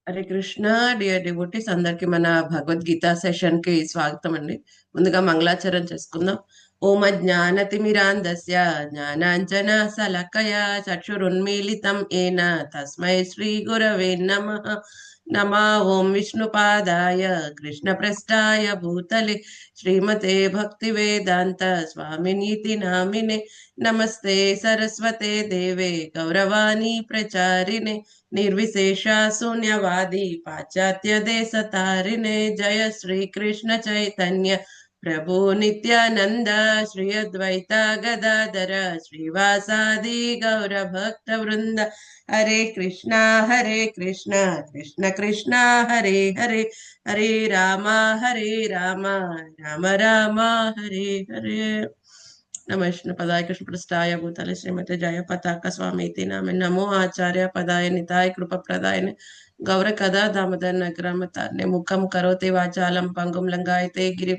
Hare Krishna. Dear devotees అందరికి మన Bhagavad Gita session కి స్వాగతం అండి. ముందుగా మంగళాచరణ చేసుకుందాం. ఓం అజ్ఞానతిమిరాంధస్య జ్ఞానాంజన శలాకయ చక్షురున్మీలితం ఏన తస్మై శ్రీ గురవే నమః. నమా ఓం విష్ణుపాదాయ కృష్ణప్రస్థాయ భూతలే శ్రీమతే భక్తి వేదాంత స్వామినీతి నామినే. నమస్తే సరస్వతే దేవే గౌరవాణి ప్రచారిణే నిర్విశేష శూన్యవాది పాశ్చాత్య దేశ తారిణే. జయ శ్రీ కృష్ణ చైతన్య ప్రభు నిత్యానంద శ్రీ అద్వైత గదాధర శ్రీవాసాది గౌర భక్త వృంద. హరే కృష్ణ కృష్ణ కృష్ణ హరే హరే, హరే రామ రామ రామ హరే హరే. నమ విష్ణు పదాయ కృష్ణ పృష్ఠాయ భూతలే శ్రీమతి జయ పతాక స్వామి నామే. నమో ఆచార్య పదాయ నితాయ కృప ప్రదాయ గౌర కథా దామోదర్ నగరమతార్నే ముఖం కరోతి వాచాలం పంగుం లంగాయతే గిరి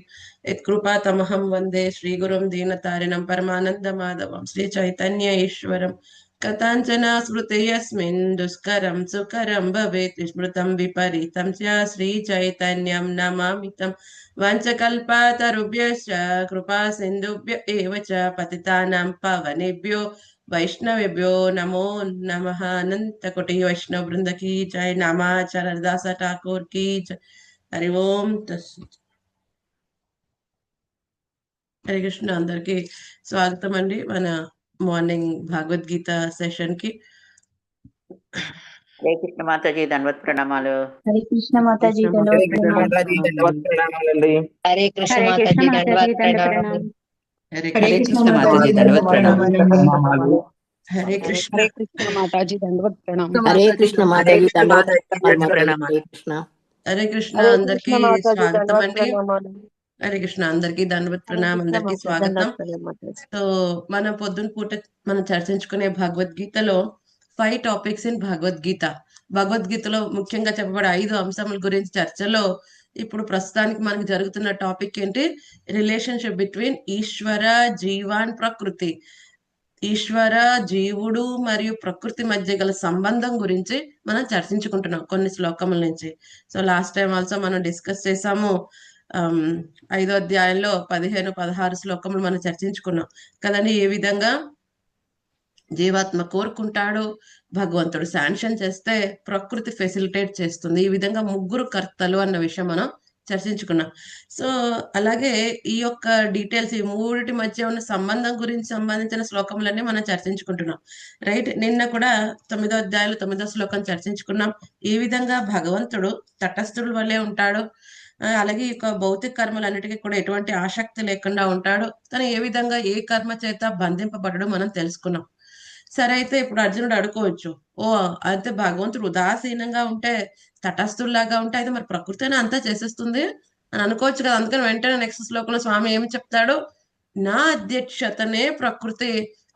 యత్కృపా తమహం వందే శ్రీ గురుం దీనతారిణం పరమానంద మాధవం శ్రీ చైతన్య ఈశ్వరం. కథాంచన స్మృతి యస్మిన్ దుష్కరం సుకరం భవేత్ స్మృతం విపరీతం శ్రీ చైతన్యం నమామితం. వంచకల్పతరుభ్యశ్చ కృపా సింధుభ్య ఏవ చ పతితానాం పవనేభ్యో వైష్ణవేభ్యో నమో నమః. అనంత కోటి వైష్ణవ బృంద की जय. नामाचार्य दास ठाकुर की जय. हरि ओम तस्सत्. హరే కృష్ణ అందరికి స్వాగతం అండి మన మార్నింగ్ భగవద్గీత సెషన్ కి. హరే కృష్ణ మాతాజీ ధన్వత్ ప్రణామాలు. హరే కృష్ణ మాతాజీ హరే ధన్యవాద కృష్ణ మాతాజీ ధన్యవాద ప్రణామాలండి. హరే కృష్ణ హరే కృష్ణ మాతాజీ మాతాజీ ధన్యవాద దండ ప్రణామం. ప్రణామం. హరే హరే కృష్ణ. కృష్ణ మాతాజీ ధన్వత్ ప్రణామాలు. ప్రణామాలు. హరే కృష్ణ. హరే కృష్ణ మాతాజీ ధన్యవాద ప్రణామం. హరే కృష్ణ హరే మాతాజీ కృష్ణ దండవత్ మాతాజీ ప్రణామాలు. ధన్వత్ హరే కృష్ణ. హరే కృష్ణ హరే అందరికి కృష్ణ మాతాజీ స్వాగతం ధన్యవాద అండి. ప్రణామాలు. హరే కృష్ణ అందరికి ధన్యవాద హరే ప్రణామం, కృష్ణ అందరికి మాతాజీ స్వాగతం. ధన్యవాద ప్రణామాలు. సో మన పొద్దున పూట మనం చర్చించుకునే భగవద్గీతలో 5 టాపిక్స్ ఇన్ భగవద్గీత. భగవద్గీతలో ముఖ్యంగా చెప్పబడే 5 అంశముల గురించి చర్చలో ఇప్పుడు ప్రస్తుతానికి మనకు జరుగుతున్న టాపిక్ ఏంటి? రిలేషన్షిప్ బిట్వీన్ ఈశ్వర జీవాన్ ప్రకృతి. ఈశ్వర జీవుడు మరియు ప్రకృతి మధ్య గల సంబంధం గురించి మనం చర్చించుకుంటున్నాం కొన్ని శ్లోకముల నుంచి. సో లాస్ట్ టైం ఆల్సో మనం డిస్కస్ చేసాము. 5వ అధ్యాయంలో 15-16 శ్లోకములు మనం చర్చించుకున్నాం కదండి. ఏ విధంగా జీవాత్మ కోరుకుంటాడు, భగవంతుడు శాంక్షన్ చేస్తే ప్రకృతి ఫెసిలిటేట్ చేస్తుంది. ఈ విధంగా ముగ్గురు కర్తలు అన్న విషయం మనం చర్చించుకున్నాం. సో అలాగే ఈ యొక్క డీటెయిల్స్, ఈ మూడిటి మధ్య ఉన్న సంబంధం గురించి సంబంధించిన శ్లోకములన్నీ మనం చర్చించుకుంటున్నాం. రైట్. నిన్న కూడా 9వ అధ్యాయంలో 9వ శ్లోకం చర్చించుకున్నాం. ఈ విధంగా భగవంతుడు తటస్థుడు వల్లే ఉంటాడు. అలాగే ఈ యొక్క భౌతిక కర్మలన్నిటికీ కూడా ఎటువంటి ఆసక్తి లేకుండా ఉంటాడు. తను ఏ విధంగా ఏ కర్మ చేత బంధింపబడడం మనం తెలుసుకున్నాం. సరే, అయితే ఇప్పుడు అర్జునుడు అడుకోవచ్చు, ఓ అయితే భగవంతుడు ఉదాసీనంగా ఉంటే, తటస్థుల్లాగా ఉంటే అయితే మరి ప్రకృతిని అంతా చేసేస్తుంది అని అనుకోవచ్చు కదా. అందుకని వెంటనే నెక్స్ట్ శ్లోకంలో స్వామి ఏమి చెప్తాడు? నా అధ్యక్షతనే ప్రకృతి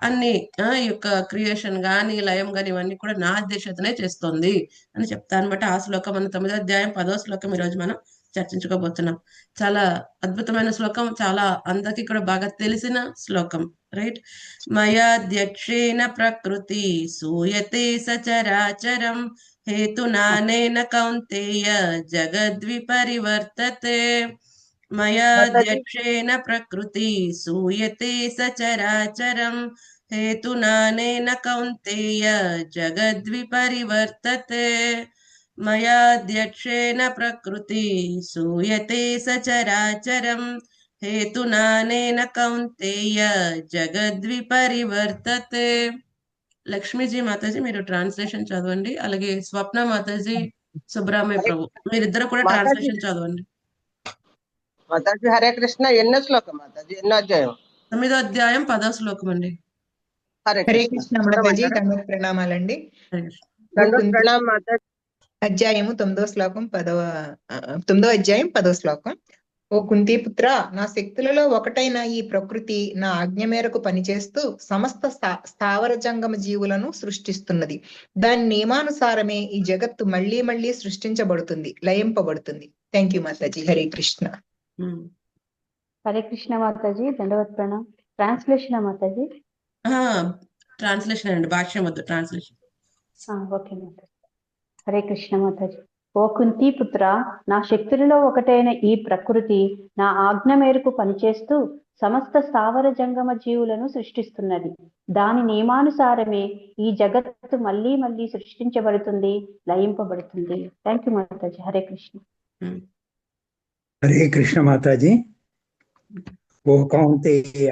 అన్ని ఈ యొక్క క్రియేషన్ గాని లయం గాని ఇవన్నీ కూడా నా అధ్యక్షతనే చేస్తుంది అని చెప్తా అనమాట. ఆ శ్లోకం మన 9వ అధ్యాయం 10వ శ్లోకం ఈ రోజు మనం చర్చించుకోబోతున్నాం. చాలా అద్భుతమైన శ్లోకం, చాలా అందరికి కూడా బాగా తెలిసిన శ్లోకం. రైట్. మయాధ్యక్షేణ ప్రకృతి సూయతే సచరాచరం హేతునానేన కౌంతేయ జగద్విపరివర్తతే. మయాధ్యక్షేణ ప్రకృతి సూయతే సచరాచరం హేతునానేన కౌంతేయ జగద్విపరివర్తతే. మయాధ్యక్షేణ ప్రకృతి సూయతే సచరాచరం హేతునానేన కౌంతేయ జగద్విపరివర్తతే. లక్ష్మీజీ మాతాజీ మీరు ట్రాన్స్లేషన్ చదవండి. అలాగే స్వప్న మాతాజీ, సుబ్రహ్మణ్య ప్రభు మీరిద్దరు కూడా ట్రాన్స్లేషన్ చదవండి. మాతాజీ హరే కృష్ణ. ఎన్నో శ్లోకం మాతాజీ? ఎన్నో అధ్యాయం? 9వ అధ్యాయం 10వ శ్లోకం అండి. హరే హరే కృష్ణ. కృష్ణ మాతాజీ దండవత్ ప్రణామాలండి. హరే కృష్ణ. దండవత్ ప్రణామం మాతాజీ. అధ్యాయము 9వ శ్లోకం 9వ అధ్యాయం 10వ శ్లోకం. ఓ కుంతీపుత్ర, నా శక్తులలో ఒకటైన ఈ ప్రకృతి నా ఆజ్ఞ మేరకు పనిచేస్తూ సమస్త స్థావర జంగమ జీవులను సృష్టిస్తున్నది. దాని నియమానుసారమే ఈ జగత్తు మళ్ళీ మళ్ళీ సృష్టించబడుతుంది, లయింపబడుతుంది. Thank you Mataji. హరే కృష్ణ. హరే కృష్ణ మాతాజీ దండవత్ ప్రణామం. ట్రాన్స్లేషన్ మాతాజీ? ట్రాన్స్లేషన్ అండి, భాష్యం వద్దు, ట్రాన్స్లేషన్. ఓకే మాతాజీ. హరే కృష్ణ మాతాజీ. ఓ కుంతి పుత్ర, నా శక్తులలో ఒకటైన ఈ ప్రకృతి నా ఆజ్ఞ మేరకు పనిచేస్తూ సమస్త స్థావర జంగమ జీవులను సృష్టిస్తున్నది. దాని నియమానుసారమే ఈ జగత్తు మళ్ళీ మళ్ళీ సృష్టించబడుతుంది, లయింపబడుతుంది. Thank you Mataji. హరే కృష్ణ. హరే కృష్ణ మాతాజీ. ఓ కౌంతేయ,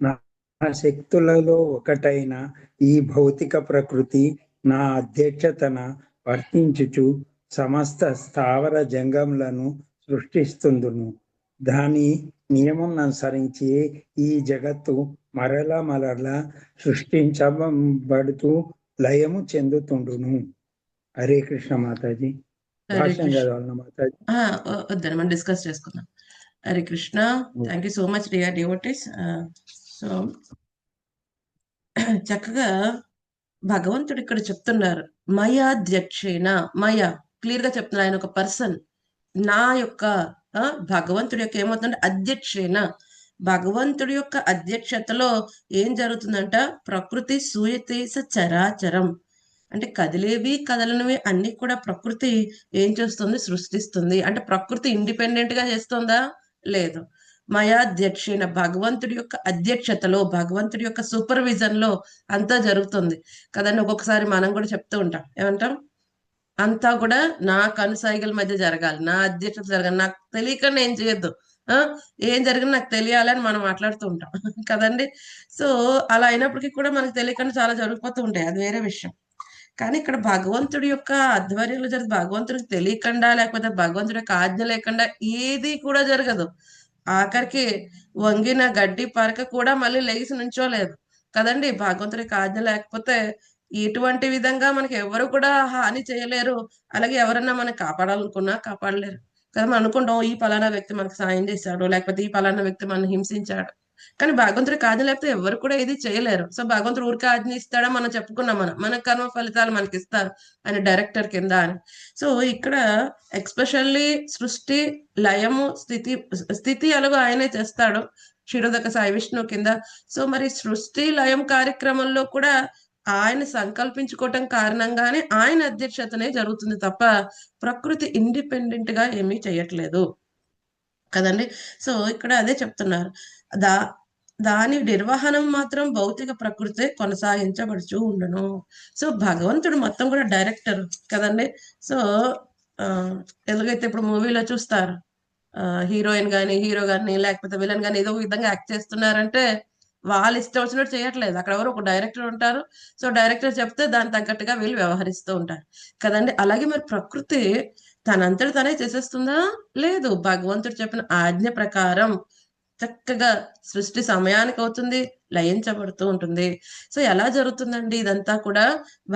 నా శక్తులలో ఒకటైన ఈ భౌతిక ప్రకృతి నా అధ్యక్షతన వర్తించుచు సమస్త స్థావర జంగములను సృష్టిస్తుందును. దాని నియమం అనుసరించి ఈ జగత్తు మరల సృష్టించబడుతూ లయము చెందుతుండును. హరే కృష్ణ మాతాజీ. హరే భాష్యం కృష్ణ. చదవాలన్నా మాతాజీ? వద్దని మనం డిస్కస్ చేసుకుందాం. Hare Krishna. Thank you so much dear devotees. So చక్కగా భగవంతుడు ఇక్కడ చెప్తున్నారు, మయాధ్యక్షేణ. మయ క్లియర్ గా చెప్తున్నారు, ఆయన ఒక పర్సన్. నా యొక్క భగవంతుడి యొక్క ఏమవుతుందంటే అధ్యక్షేణ, భగవంతుడి యొక్క అధ్యక్షతలో ఏం జరుగుతుందంట, ప్రకృతి సూయతేస చరాచరం, అంటే కదిలేవి కదలనివి అన్ని కూడా ప్రకృతి ఏం చేస్తుంది, సృష్టిస్తుంది. అంటే ప్రకృతి ఇండిపెండెంట్ గా చేస్తుందా? లేదు. మయాధ్యక్షేణ, భగవంతుడి యొక్క అధ్యక్షతలో, భగవంతుడి యొక్క సూపర్విజన్ లో అంతా జరుగుతుంది కదండి. ఒక్కొక్కసారి మనం కూడా చెప్తూ ఉంటాం, ఏమంటాం, అంతా కూడా నా కనుసైగల మధ్య జరగాలి, నా అధ్యక్షత జరగాలి, నాకు తెలియకుండా ఏం చేయొద్దు, ఏం జరిగినా నాకు తెలియాలని మనం మాట్లాడుతూ ఉంటాం కదండి. సో అలా అయినప్పటికీ కూడా మనకు తెలియకుండా చాలా జరిగిపోతూ ఉంటాయి, అది వేరే విషయం. కానీ ఇక్కడ భగవంతుడి యొక్క ఆధ్వర్యంలో జరిగింది, భగవంతుడికి తెలియకుండా లేకపోతే భగవంతుడి యొక్క ఆజ్ఞ లేకుండా ఏది కూడా జరగదు. ఆఖరికి వంగిన గడ్డి పరక కూడా మళ్ళీ లేచి నుంచోలేదు కదండి. భగవంతుడి యొక్క ఆజ్ఞ లేకపోతే ఎటువంటి విధంగా మనకి ఎవరు కూడా హాని చేయలేరు, అలాగే ఎవరన్నా మనకి కాపాడాలనుకున్నా కాపాడలేరు కదా. మనం అనుకుంటాం ఈ పలానా వ్యక్తి మనకు సాయం చేశాడు, లేకపోతే ఈ పలానా వ్యక్తి మనల్ని హింసించాడు, కానీ భగవంతుడికి ఆజ్ఞ లేకపోతే ఎవరు కూడా ఏది చేయలేరు. సో భగవంతుడు ఊరికే ఆజ్ఞ ఇస్తాడా, మనం చెప్పుకున్నాం, మన కర్మ ఫలితాలు మనకి ఇస్తారు ఆయన డైరెక్టర్ కింద అని. సో ఇక్కడ ఎక్స్పెషల్లీ సృష్టి లయము స్థితి అలాగో ఆయనే చేస్తాడు క్షీరోదక సాయి విష్ణు కింద. సో మరి సృష్టి లయం కార్యక్రమంలో కూడా ఆయన సంకల్పించుకోవటం కారణంగానే ఆయన అధ్యక్షతనే జరుగుతుంది తప్ప ప్రకృతి ఇండిపెండెంట్ గా ఏమీ చేయట్లేదు కదండి. సో ఇక్కడ అదే చెప్తున్నారు, దాని నిర్వహణం మాత్రం భౌతిక ప్రకృతి కొనసాగించబడుచు ఉండను. సో భగవంతుడు మొత్తం కూడా డైరెక్టర్ కదండి. సో ఎలాగైతే ఇప్పుడు మూవీలో చూస్తారు, హీరోయిన్ గాని హీరో గాని లేకపోతే విలన్ గాని ఏదో విధంగా యాక్ట్ చేస్తున్నారంటే వాళ్ళు ఇష్టం వచ్చినట్టు చేయట్లేదు, అక్కడ ఎవరు ఒక డైరెక్టర్ ఉంటారు. సో డైరెక్టర్ చెప్తే దానికి తగ్గట్టుగా వీళ్ళు వ్యవహరిస్తూ ఉంటారు కదండి. అలాగే మరి ప్రకృతి తనంతటి తనే చేసేస్తుందా? లేదు. భగవంతుడు చెప్పిన ఆజ్ఞ ప్రకారం చక్కగా సృష్టి సమయానికి అవుతుంది, లయించబడుతూ ఉంటుంది. సో ఎలా జరుగుతుందండి ఇదంతా కూడా?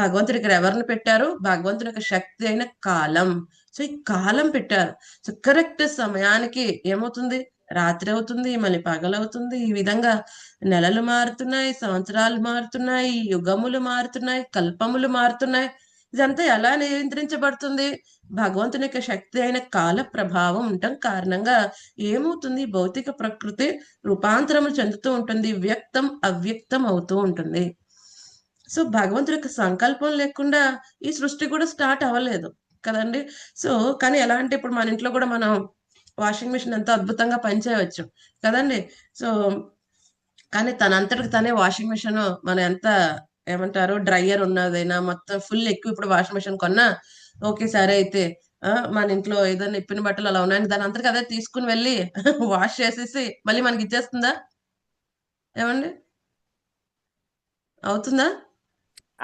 భగవంతుడు ఇక్కడ ఎవరిని పెట్టారు? భగవంతుడి యొక్క శక్తి అయిన కాలం. సో ఈ కాలం పెట్టారు. సో కరెక్ట్ సమయానికి ఏమవుతుంది, రాత్రి అవుతుంది, మళ్ళీ పగలవుతుంది. ఈ విధంగా నెలలు మారుతున్నాయి, సంవత్సరాలు మారుతున్నాయి, యుగములు మారుతున్నాయి, కల్పములు మారుతున్నాయి. ఇదంతా ఎలా నియంత్రించబడుతుంది? భగవంతుని యొక్క శక్తి అయిన కాల ప్రభావం ఉండటం కారణంగా ఏమవుతుంది, భౌతిక ప్రకృతి రూపాంతరము చెందుతూ ఉంటుంది, వ్యక్తం అవ్యక్తం అవుతూ ఉంటుంది. సో భగవంతుడి యొక్క సంకల్పం లేకుండా ఈ సృష్టి కూడా స్టార్ట్ అవ్వలేదు కదండి. సో కానీ ఎలా అంటే ఇప్పుడు మన ఇంట్లో కూడా మనం వాషింగ్ మిషన్ ఎంతో అద్భుతంగా పనిచేయవచ్చు కదండి. సో కానీ తనంతటికి తనే వాషింగ్ మిషన్ మనం ఎంత ఏమంటారు డ్రైయర్ ఉన్నదైనా మొత్తం ఫుల్ ఎక్కువ ఇప్పుడు వాషింగ్ మిషన్ కొన్నా ఓకే సరే అయితే మన ఇంట్లో ఏదైనా ఇప్పిన బట్టలు అలా ఉన్నాయని దాని అంతటికి అదే తీసుకుని వెళ్ళి వాష్ చేసేసి మళ్ళీ మనకి ఇచ్చేస్తుందా? ఏమండి, అవుతుందా?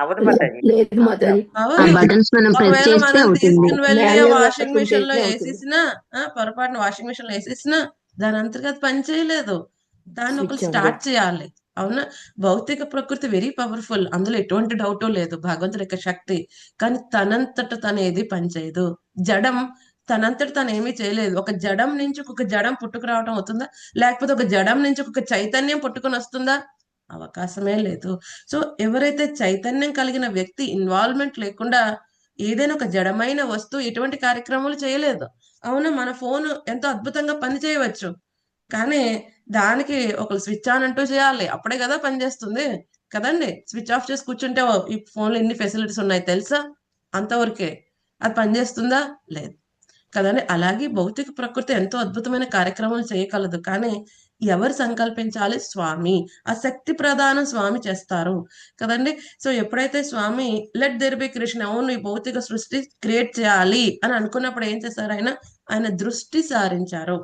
అవదు మాతాజీ. లేదు మాతాజీ. అవదు. బటన్స్ మనం ప్రెస్ ఒకవేళ చేస్తే మనం అవుతుంది. తీసుకుని వెళ్ళి మాన్యువల్ గా వాషింగ్ పెట్టుకుంటే మిషన్ లో ఇట్లే అవుతుంది. వేసేసినా పొరపాటున వాషింగ్ మిషన్ లో వేసేసినా దాని అంతగా అది పని చేయలేదు. దాన్ని ఒకరు స్విచ్ స్టార్ట్ చేయాలి. అవునా? భౌతిక ప్రకృతి వెరీ పవర్ఫుల్, అందులో ఎటువంటి డౌట్ లేదు, భగవంతుడి యొక్క శక్తి. కానీ తనంతట తను ఏది పనిచేయదు. జడం తనంతట తను ఏమీ చేయలేదు. ఒక జడం నుంచి ఒక జడం పుట్టుకు రావడం అవుతుందా? లేకపోతే ఒక జడం నుంచి ఒక చైతన్యం పుట్టుకొని వస్తుందా? అవకాశమే లేదు. సో ఎవరైతే చైతన్యం కలిగిన వ్యక్తి ఇన్వాల్వ్మెంట్ లేకుండా ఏదైనా ఒక జడమైన వస్తువు ఎటువంటి కార్యక్రమాలు చేయలేదు. అవునా? మన ఫోన్ ఎంతో అద్భుతంగా పని చేయవచ్చు, కానీ దానికి ఒక స్విచ్ ఆన్ అంటూ చేయాలి, అప్పుడే కదా పనిచేస్తుంది కదండి. స్విచ్ ఆఫ్ చేసి కూర్చుంటే ఈ ఫోన్ లో ఎన్ని ఫెసిలిటీస్ ఉన్నాయి తెలుసా? అంతవరకే. అది పనిచేస్తుందా? లేదు కదండి. అలాగే భౌతిక ప్రకృతి ఎంతో అద్భుతమైన కార్యక్రమాలు చేయగలదు. కానీ ఎవరు సంకల్పించాలి? స్వామి. ఆ శక్తి ప్రదానం స్వామి చేస్తారు కదండి. సో ఎప్పుడైతే స్వామి లెట్ దేర్ బి క్రియేషన్, అవును ఈ భౌతిక సృష్టి క్రియేట్ చేయాలి అని అనుకున్నప్పుడు ఏం చేశారు? ఆయన దృష్టి సారించారు.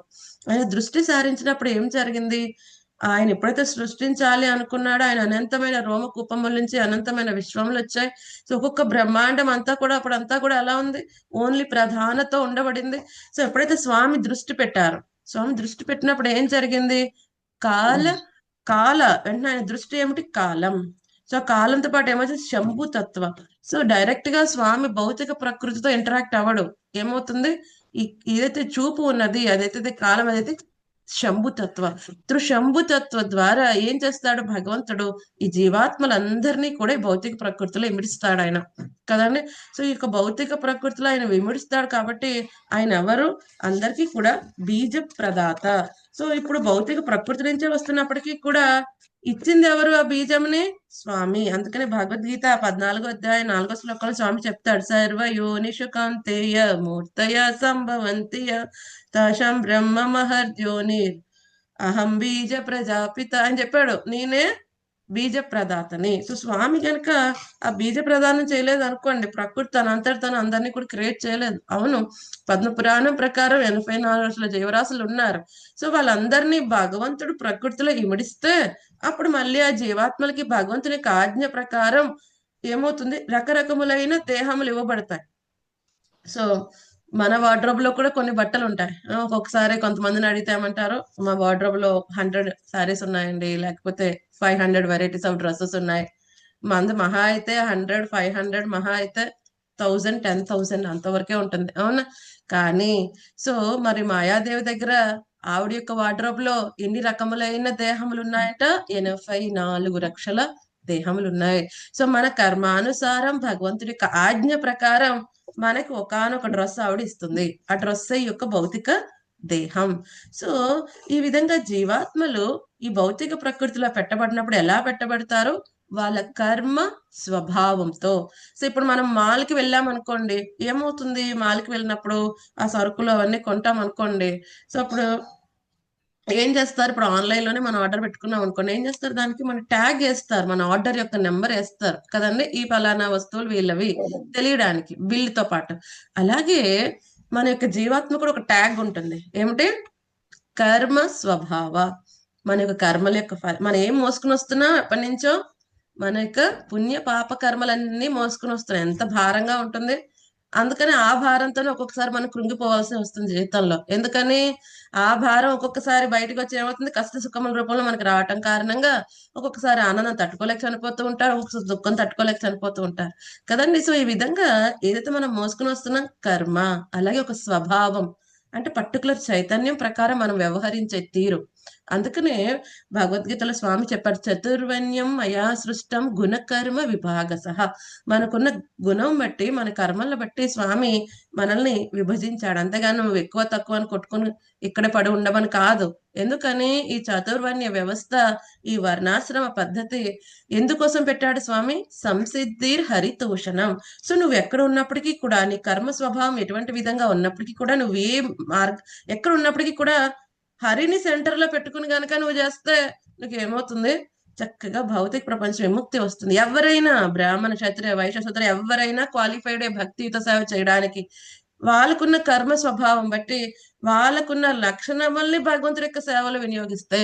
ఆయన దృష్టి సారించినప్పుడు ఏం జరిగింది? ఆయన ఎప్పుడైతే సృష్టించాలి అనుకున్నాడో ఆయన అనంతమైన రోమకూపముల నుంచి అనంతమైన విశ్వములు వచ్చాయి. సో ఒక్కొక్క బ్రహ్మాండం అంతా కూడా అప్పుడంతా కూడా ఎలా ఉంది? ఓన్లీ ప్రధానతో ఉండబడింది. సో ఎప్పుడైతే స్వామి దృష్టి పెట్టారు, స్వామి దృష్టి పెట్టినప్పుడు ఏం జరిగింది? కాల కాల వెంటనే ఆయన దృష్టి ఏమిటి? కాలం. సో కాలంతో పాటు ఏమవుతుంది? శంభుతత్వ. సో డైరెక్ట్ గా స్వామి భౌతిక ప్రకృతితో ఇంటరాక్ట్ అవ్వడు. ఏమవుతుంది? ఏదైతే చూపు ఉన్నది అదైతే కాలం, అదైతే శంభుతత్వ. శంభుతత్వ ద్వారా ఏం చేస్తాడు భగవంతుడు? ఈ జీవాత్మలందరినీ కూడా ఈ భౌతిక ప్రకృతిలో ఇమిడిస్తాడు ఆయన కదండి. సో ఈ యొక్క భౌతిక ప్రకృతిలో ఆయన విమిడిస్తాడు కాబట్టి ఆయన ఎవరు? అందరికీ కూడా బీజ ప్రదాత. సో ఇప్పుడు భౌతిక ప్రకృతి నుంచే వస్తున్నప్పటికీ కూడా ఇచ్చింది ఎవరు ఆ బీజంని? స్వామి. అందుకనే భగవద్గీత 14వ అధ్యాయం 4వ శ్లోకంలో స్వామి చెప్తాడు, సర్వ యోనిషు కాంతేయ మూర్తయ సంభవంతియ తాశాం బ్రహ్మ మహర్యోనిర్ అహం బీజ ప్రజాపిత అని చెప్పాడు. నేనే బీజ ప్రదాతని. సో స్వామి కనుక ఆ బీజ ప్రదానం చేయలేదు అనుకోండి, ప్రకృతి తన అంతటి అందరినీ కూడా క్రియేట్ చేయలేదు. అవును, పద్మ పురాణం ప్రకారం 84 లక్షల జీవరాశులు ఉన్నారు. సో వాళ్ళందరినీ భగవంతుడు ప్రకృతిలో ఇమిడిస్తే అప్పుడు మళ్ళీ ఆ జీవాత్మలకి భగవంతుని యొక్క ఆజ్ఞ ప్రకారం ఏమవుతుంది? రకరకములైన దేహములు ఇవ్వబడతాయి. సో మన వార్డ్రోబ్ లో కూడా కొన్ని బట్టలు ఉంటాయి. ఒక్కొక్కసారి కొంతమందిని అడిగితే ఏమంటారు, మా వార్డ్రోబ్ లో 100 శారీస్ ఉన్నాయండి, లేకపోతే 500 వెరైటీస్ ఆఫ్ డ్రెస్సెస్ ఉన్నాయి. మంది మహా అయితే 100, 500, మహా అయితే 1000, 10,000 అంతవరకే ఉంటుంది. అవునా? కానీ సో మరి మాయాదేవి దగ్గర ఆవిడ యొక్క వార్డ్రోబ్ లో ఎన్ని రకములైన దేహములు ఉన్నాయంట? 84 లక్షల దేహములు ఉన్నాయి. సో మన కర్మానుసారం భగవంతుడి యొక్క ఆజ్ఞ ప్రకారం మనకి ఒకానొక డ్రెస్ ఆవిడ ఇస్తుంది. ఆ డ్రెస్ యొక్క భౌతిక దేహం. సో ఈ విధంగా జీవాత్మలు ఈ భౌతిక ప్రకృతిలో పెట్టబడినప్పుడు ఎలా పెట్టబడతారు? వాళ్ళ కర్మ స్వభావంతో. సో ఇప్పుడు మనం మాల్కి వెళ్ళాం అనుకోండి, ఏమవుతుంది? మాల్కి వెళ్ళినప్పుడు ఆ సరుకులు అవన్నీ కొంటాం అనుకోండి. సో అప్పుడు ఏం చేస్తారు? ఇప్పుడు ఆన్లైన్ లోనే మనం ఆర్డర్ పెట్టుకున్నాం అనుకోండి, ఏం చేస్తారు? దానికి మన ట్యాగ్ వేస్తారు, మన ఆర్డర్ యొక్క నెంబర్ వేస్తారు కదండి. ఈ ఫలానా వస్తువులు వీళ్ళవి తెలియడానికి బిల్లుతో పాటు. అలాగే మన యొక్క జీవాత్మ కూడా ఒక ట్యాగ్ ఉంటుంది. ఏమిటి? కర్మ స్వభావ. మన యొక్క కర్మల యొక్క మనం ఏం మోసుకుని వస్తున్నాం ఎప్పటి నుంచో? మన యొక్క పుణ్య పాప కర్మలన్నీ మోసుకుని వస్తున్నాం. ఎంత భారంగా ఉంటుంది. అందుకని ఆ భారంతోనే ఒక్కొక్కసారి మనం కృంగిపోవాల్సి వస్తుంది జీవితంలో. ఎందుకని? ఆ భారం ఒక్కొక్కసారి బయటకు వచ్చి ఏమవుతుంది? కష్ట సుఖముల రూపంలో మనకి రావటం కారణంగా ఒక్కొక్కసారి ఆనందం తట్టుకోలేక చనిపోతూ ఉంటారు, ఒక్కొక్కసారి దుఃఖం తట్టుకోలేక చనిపోతూ ఉంటారు కదండి. సో ఈ విధంగా ఏదైతే మనం మోసుకుని వస్తున్నాం కర్మ, అలాగే ఒక స్వభావం అంటే పర్టికులర్ చైతన్యం ప్రకారం మనం వ్యవహరించే తీరు. అందుకనే భగవద్గీతలో స్వామి చెప్పారు, చతుర్వన్యం మయా సృష్టం గుణకర్మ విభాగసః. మనకున్న గుణం బట్టి మన కర్మలను బట్టి స్వామి మనల్ని విభజించాడు. అంతేగాని నువ్వు ఎక్కువ తక్కువ అని కొట్టుకుని ఇక్కడే పడి ఉండమని కాదు. ఎందుకని? ఈ చతుర్వర్ణ్య వ్యవస్థ, ఈ వర్ణాశ్రమ పద్ధతి ఎందుకోసం పెట్టాడు స్వామి? సంసిద్ధిర్ హరితోషణం. సో నువ్వు ఎక్కడ ఉన్నప్పటికీ కూడా నీ కర్మ స్వభావం ఎటువంటి విధంగా ఉన్నప్పటికీ కూడా నువ్వు ఎక్కడ ఉన్నప్పటికీ కూడా హరిని సెంటర్ లో పెట్టుకుని గనక నువ్వు చేస్తే నీకు ఏమవుతుంది? చక్కగా భౌతిక ప్రపంచ విముక్తి వస్తుంది. ఎవరైనా బ్రాహ్మణ, క్షత్రియ, వైశ్య, శూద్ర ఎవరైనా క్వాలిఫైడ్ భక్తియుత సేవ చేయడానికి వాళ్ళకున్న కర్మ స్వభావం బట్టి వాళ్ళకున్న లక్షణముల్ని భగవంతుడి యొక్క సేవలు వినియోగిస్తే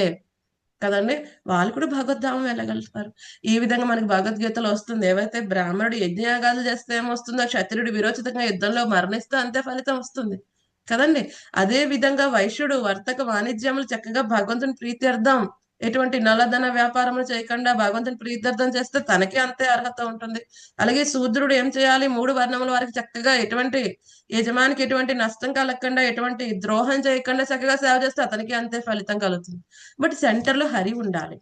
కదండి వాళ్ళు కూడా భగవద్ధామం వెళ్ళగలుగుతారు. ఈ విధంగా మనకి భగవద్గీతలో వస్తుంది, ఏవైతే బ్రాహ్మణుడు యజ్ఞయాగాలు చేస్తే ఏమొస్తుందో, క్షత్రియుడు విరోచితంగా యుద్ధంలో మరణిస్తే అంతే ఫలితం వస్తుంది కదండి. అదే విధంగా వైశ్యుడు వర్తక వాణిజ్యములు చక్కగా భగవంతుని ప్రీత్యర్థం ఎటువంటి నల్లధన వ్యాపారములు చేయకుండా భగవంతుని ప్రీత్యర్థం చేస్తే తనకి అంతే అర్హత ఉంటుంది. అలాగే శూద్రుడు ఏం చేయాలి? 3 వర్ణముల వారికి చక్కగా ఎటువంటి యజమానికి ఎటువంటి నష్టం కలగకుండా, ఎటువంటి ద్రోహం చేయకుండా చక్కగా సేవ చేస్తే అతనికి అంతే ఫలితం కలుగుతుంది. బట్ సెంటర్ లో హరి ఉండాలి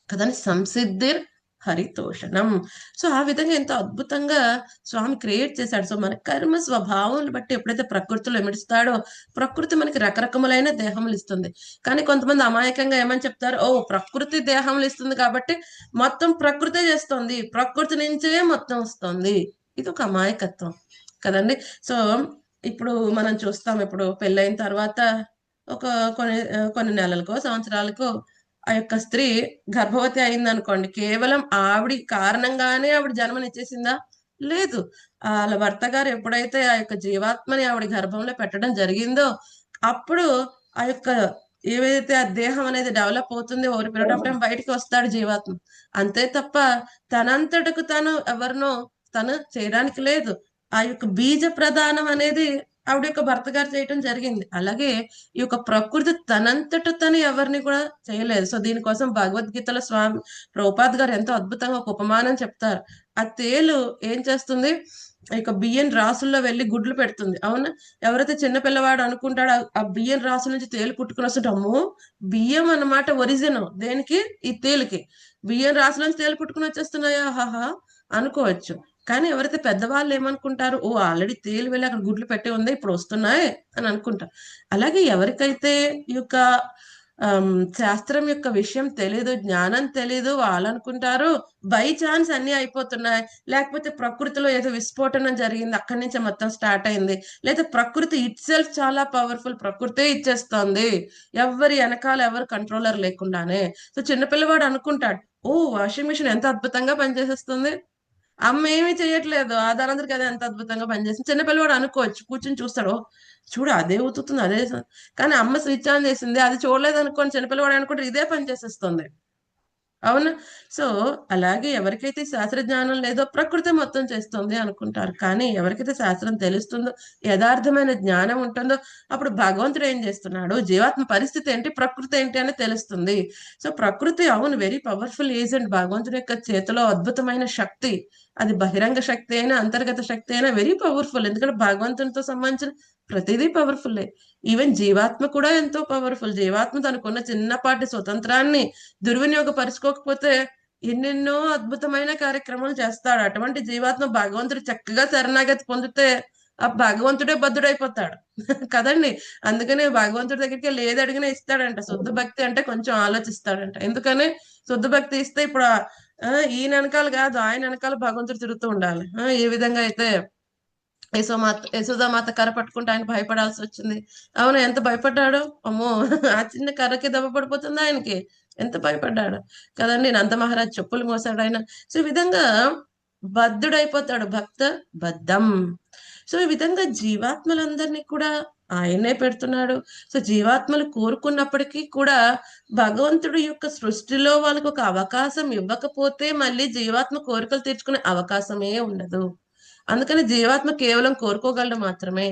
కదండి. సంసిద్ధిర్ హరితోషణం. సో ఆ విధంగా ఎంతో అద్భుతంగా స్వామి క్రియేట్ చేశాడు. సో మన కర్మ స్వభావం బట్టి ఎప్పుడైతే ప్రకృతిలో ఇమిడిస్తాడో ప్రకృతి మనకి రకరకములైన దేహములు ఇస్తుంది. కానీ కొంతమంది అమాయకంగా ఏమని చెప్తారు, ఓ ప్రకృతి దేహములు ఇస్తుంది కాబట్టి మొత్తం ప్రకృతే చేస్తుంది, ప్రకృతి నుంచే మొత్తం వస్తుంది. ఇది ఒక అమాయకత్వం కదండి. సో ఇప్పుడు మనం చూస్తాం, ఇప్పుడు పెళ్ళైన తర్వాత ఒక కొన్ని నెలలకో సంవత్సరాలకో ఆ యొక్క స్త్రీ గర్భవతి అయిందనుకోండి, కేవలం ఆవిడ కారణంగానే ఆవిడ జన్మనిచ్చేసిందా? లేదు. వాళ్ళ భర్త గారు ఎప్పుడైతే ఆ యొక్క జీవాత్మని ఆవిడ గర్భంలో పెట్టడం జరిగిందో అప్పుడు ఆ యొక్క ఏవైతే ఆ దేహం అనేది డెవలప్ అవుతుంది, ఓవర్ పీరియడ్ ఆఫ్ టైం బయటికి వస్తాడు జీవాత్మ. అంతే తప్ప తనంతటకు తను ఎవరినో తను చేయడానికి లేదు. ఆ యొక్క బీజ ప్రదానం అనేది ఆవిడ యొక్క భర్త గారు చేయటం జరిగింది. అలాగే ఈ యొక్క ప్రకృతి తనంతట తను ఎవరిని కూడా చేయలేదు. సో దీనికోసం భగవద్గీతలో స్వామి ప్రభుపాద్ గారు ఎంతో అద్భుతంగా ఒక ఉపమానం చెప్తారు. ఆ తేలు ఏం చేస్తుంది, ఇక బియ్యం రాసుల్లో వెళ్ళి గుడ్లు పెడుతుంది. అవునా? ఎవరైతే చిన్న పిల్లవాడు అనుకుంటాడో ఆ బియ్యం రాసుల నుంచి తేలు పుట్టుకుని వస్తుంటే, అమ్మో బియ్యం అన్నమాట ఒరిజిన్ దేనికి, ఈ తేలికి బియ్యం రాసుల నుంచి తేలు పుట్టుకుని వచ్చేస్తున్నాయా హాహా అనుకోవచ్చు. కానీ ఎవరైతే పెద్దవాళ్ళు ఏమనుకుంటారు, ఓ ఆల్రెడీ తేలు వెళ్ళి అక్కడ గుడ్లు పెట్టి ఉంది, ఇప్పుడు వస్తున్నాయి అని అనుకుంటారు. అలాగే ఎవరికైతే ఈ యొక్క శాస్త్రం యొక్క విషయం తెలీదు, జ్ఞానం తెలీదు, వాళ్ళు అనుకుంటారు బై ఛాన్స్ అన్ని అయిపోతున్నాయి, లేకపోతే ప్రకృతిలో ఏదో విస్ఫోటనం జరిగింది అక్కడి నుంచే మొత్తం స్టార్ట్ అయింది, లేదా ప్రకృతి ఇట్ సెల్ఫ్ చాలా పవర్ఫుల్, ప్రకృతే ఇచ్చేస్తోంది ఎవరి వెనకాల ఎవరు కంట్రోలర్ లేకుండానే. సో చిన్నపిల్లవాడు అనుకుంటాడు, ఓ వాషింగ్ మిషన్ ఎంత అద్భుతంగా పనిచేసేస్తుంది, అమ్మ ఏమీ చేయట్లేదు, ఆధారందరికి అదే ఎంత అద్భుతంగా పనిచేస్తుంది. చిన్నపిల్లవాడు అనుకోవచ్చు, కూర్చొని చూస్తాడు, చూడు అదే ఉతుకుతుంది అదే కానీ అమ్మ స్విచ్ ఆన్ చేసింది, అది చూడలేదు అనుకోని చిన్నపిల్లవాడు అనుకుంటే ఇదే పని చేసేస్తుంది. అవునా? సో అలాగే ఎవరికైతే శాస్త్ర జ్ఞానం లేదో ప్రకృతి మొత్తం చేస్తుంది అనుకుంటారు. కానీ ఎవరికైతే శాస్త్రం తెలుస్తుందో, యథార్థమైన జ్ఞానం ఉంటుందో, అప్పుడు భగవంతుడు ఏం చేస్తున్నాడు, జీవాత్మ పరిస్థితి ఏంటి, ప్రకృతి ఏంటి అని తెలుస్తుంది. సో ప్రకృతి అవును వెరీ పవర్ఫుల్ ఏజెంట్, భగవంతుడి యొక్క చేతిలో అద్భుతమైన శక్తి. అది బహిరంగ శక్తి అయినా అంతర్గత శక్తి అయినా వెరీ పవర్ఫుల్. ఎందుకంటే భగవంతునితో సంబంధించిన ప్రతిదీ పవర్ఫుల్లే. ఈవెన్ జీవాత్మ కూడా ఎంతో పవర్ఫుల్. జీవాత్మ తనకున్న చిన్నపాటి స్వతంత్రాన్ని దుర్వినియోగపరుచుకోకపోతే ఎన్నెన్నో అద్భుతమైన కార్యక్రమాలు చేస్తాడు. అటువంటి జీవాత్మ భగవంతుడు చక్కగా శరణాగతి పొందితే ఆ భగవంతుడే బద్ధుడైపోతాడు కదండి. అందుకనే భగవంతుడి దగ్గరికి ఏది అడిగినా ఇస్తాడంట. శుద్ధ భక్తి అంటే కొంచెం ఆలోచిస్తాడంట. ఎందుకని శుద్ధ భక్తి ఇస్తే ఇప్పుడు ఈయన వెనకాల కాదు, ఆయన వెనకాల భగవంతుడు తిరుగుతూ ఉండాలి. ఏ విధంగా అయితే యశోదామాత కర్ర పట్టుకుంటే ఆయన భయపడాల్సి వచ్చింది. అవును, ఎంత భయపడ్డాడు, అమ్మో ఆ చిన్న కర్రకి దెబ్బ పడిపోతుంది ఆయనకి, ఎంత భయపడ్డాడు కదండి. నంద మహారాజ్ చెప్పులు మోసాడు ఆయన. సో ఈ విధంగా బద్ధుడైపోతాడు, భక్త బద్ధం. సో ఈ విధంగా జీవాత్మలందరినీ కూడా ఆయనే పెడుతున్నాడు. సో జీవాత్మలు కోరుకున్నప్పటికీ కూడా భగవంతుడి యొక్క సృష్టిలో వాళ్ళకి ఒక అవకాశం ఇవ్వకపోతే మళ్ళీ జీవాత్మ కోరికలు తీర్చుకునే అవకాశమే ఉండదు. అందుకని జీవాత్మ కేవలం కోరుకోగలడు మాత్రమే.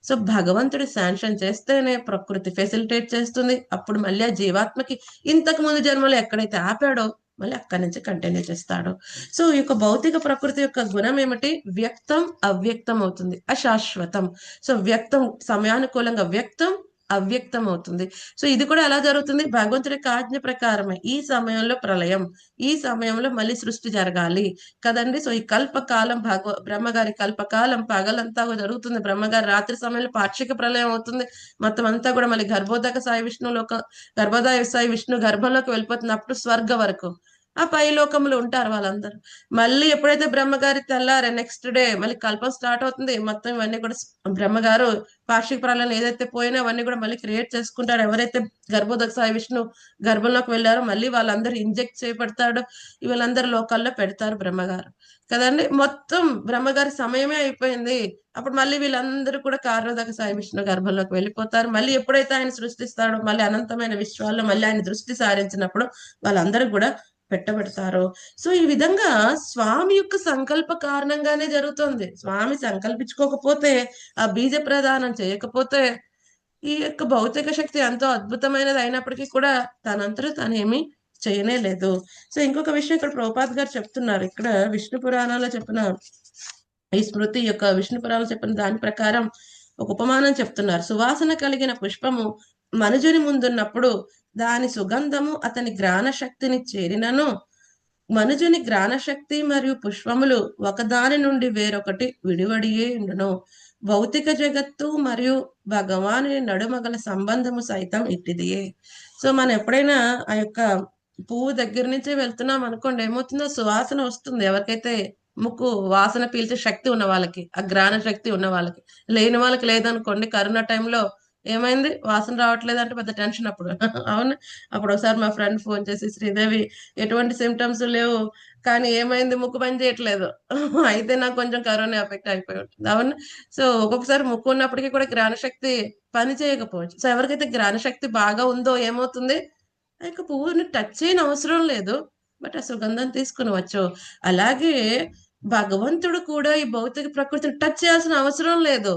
సో భగవంతుడి శాంక్షన్ చేస్తేనే ప్రకృతి ఫెసిలిటేట్ చేస్తుంది. అప్పుడు మళ్ళీ ఆ జీవాత్మకి ఇంతకు ముందు జన్మలో ఎక్కడైతే ఆపాడో మళ్ళీ అక్కడి నుంచి కంటిన్యూ చేస్తాడు. సో ఈ యొక్క భౌతిక ప్రకృతి యొక్క గుణం ఏమిటి, వ్యక్తం అవ్యక్తం అవుతుంది, అశాశ్వతం. సో వ్యక్తం సమయానుకూలంగా వ్యక్తం అవ్యక్తం అవుతుంది. సో ఇది కూడా ఎలా జరుగుతుంది, భగవంతుడి ఆజ్ఞ ప్రకారమే. ఈ సమయంలో ప్రళయం, ఈ సమయంలో మళ్ళీ సృష్టి జరగాలి కదండి. సో ఈ కల్పకాలం బ్రహ్మగారి కల్పకాలం పగలంతా జరుగుతుంది. బ్రహ్మగారి రాత్రి సమయంలో పాక్షిక ప్రళయం అవుతుంది. మొత్తం అంతా కూడా మళ్ళీ గర్భోదక సాయి విష్ణు గర్భంలోకి వెళ్ళిపోతుంది. అప్పుడు స్వర్గ వరకు ఆ పై లోకములు ఉంటారు వాళ్ళందరూ. మళ్ళీ ఎప్పుడైతే బ్రహ్మగారి తెల్లారే నెక్స్ట్ డే మళ్ళీ కల్పం స్టార్ట్ అవుతుంది. మొత్తం ఇవన్నీ కూడా బ్రహ్మగారు పాక్షిక ప్రళయం ఏదైతే పోయినా అవన్నీ కూడా మళ్ళీ క్రియేట్ చేసుకుంటారు. ఎవరైతే గర్భోదక సాయి విష్ణు గర్భంలోకి వెళ్ళారో మళ్ళీ వాళ్ళందరూ ఇంజెక్ట్ చేయబడతాడు. వీళ్ళందరూ లోకాల్లో పెడతారు బ్రహ్మగారు కదండి. మొత్తం బ్రహ్మగారి సమయమే అయిపోయింది. అప్పుడు మళ్ళీ వీళ్ళందరూ కూడా కార్యోదక సాయి విష్ణు గర్భంలోకి వెళ్ళిపోతారు. మళ్ళీ ఎప్పుడైతే ఆయన సృష్టిస్తాడో మళ్ళీ అనంతమైన విశ్వాల్లో మళ్ళీ ఆయన దృష్టి సారించినప్పుడు వాళ్ళందరూ కూడా పెట్టబడతారు. సో ఈ విధంగా స్వామి యొక్క సంకల్ప కారణంగానే జరుగుతుంది. స్వామి సంకల్పించుకోకపోతే, ఆ బీజ ప్రదానం చేయకపోతే ఈ యొక్క భౌతిక శక్తి ఎంతో అద్భుతమైనది అయినప్పటికీ కూడా తనంతలో తనేమి చేయనే లేదు. సో ఇంకొక విషయం ఇక్కడ ప్రభుపాద్ గారు చెప్తున్నారు. ఇక్కడ విష్ణు పురాణాల్లో చెప్పిన ఈ స్మృతి యొక్క విష్ణు పురాణాలు చెప్పిన దాని ప్రకారం ఒక ఉపమానం చెప్తున్నారు. సువాసన కలిగిన పుష్పము మనుజుని ముందున్నప్పుడు దాని సుగంధము అతని ఘ్రాణ శక్తిని చేరినను, మనుజుని ఘ్రాణ శక్తి మరియు పుష్పములు ఒకదాని నుండి వేరొకటి విడివడియే ఉండును. భౌతిక జగత్తు మరియు భగవాని నడుమగల సంబంధము సైతం ఇట్టిదియే. సో మనం ఎప్పుడైనా ఆ యొక్క పువ్వు దగ్గర నుంచే వెళ్తున్నాం అనుకోండి, ఏమవుతుందో సువాసన వస్తుంది. ఎవరికైతే ముక్కు వాసన పీల్చే శక్తి ఉన్న వాళ్ళకి, ఆ గ్రాణ శక్తి ఉన్న వాళ్ళకి. లేని వాళ్ళకి లేదనుకోండి, కరోనా టైంలో ఏమైంది, వాసన రావట్లేదు అంటే పెద్ద టెన్షన్ అప్పుడు. అవును. అప్పుడు ఒకసారి మా ఫ్రెండ్ ఫోన్ చేసి, శ్రీదేవి ఎటువంటి సిమ్టమ్స్ లేవు, కానీ ఏమైంది, ముక్కు పని చేయట్లేదు. అయితే నాకు కొంచెం కరోనా ఎఫెక్ట్ అయిపోయి ఉంటుంది. అవును. సో ఒక్కొక్కసారి ముక్కు ఉన్నప్పటికీ కూడా గ్రాణ శక్తి పని చేయకపోవచ్చు. సో ఎవరికైతే గ్రాణ శక్తి బాగా ఉందో ఏమవుతుంది, ఇక పువ్వుని టచ్ చేయని అవసరం లేదు, బట్ ఆ సుగంధం తీసుకునవచ్చు. అలాగే భగవంతుడు కూడా ఈ భౌతిక ప్రకృతిని టచ్ చేయాల్సిన అవసరం లేదు,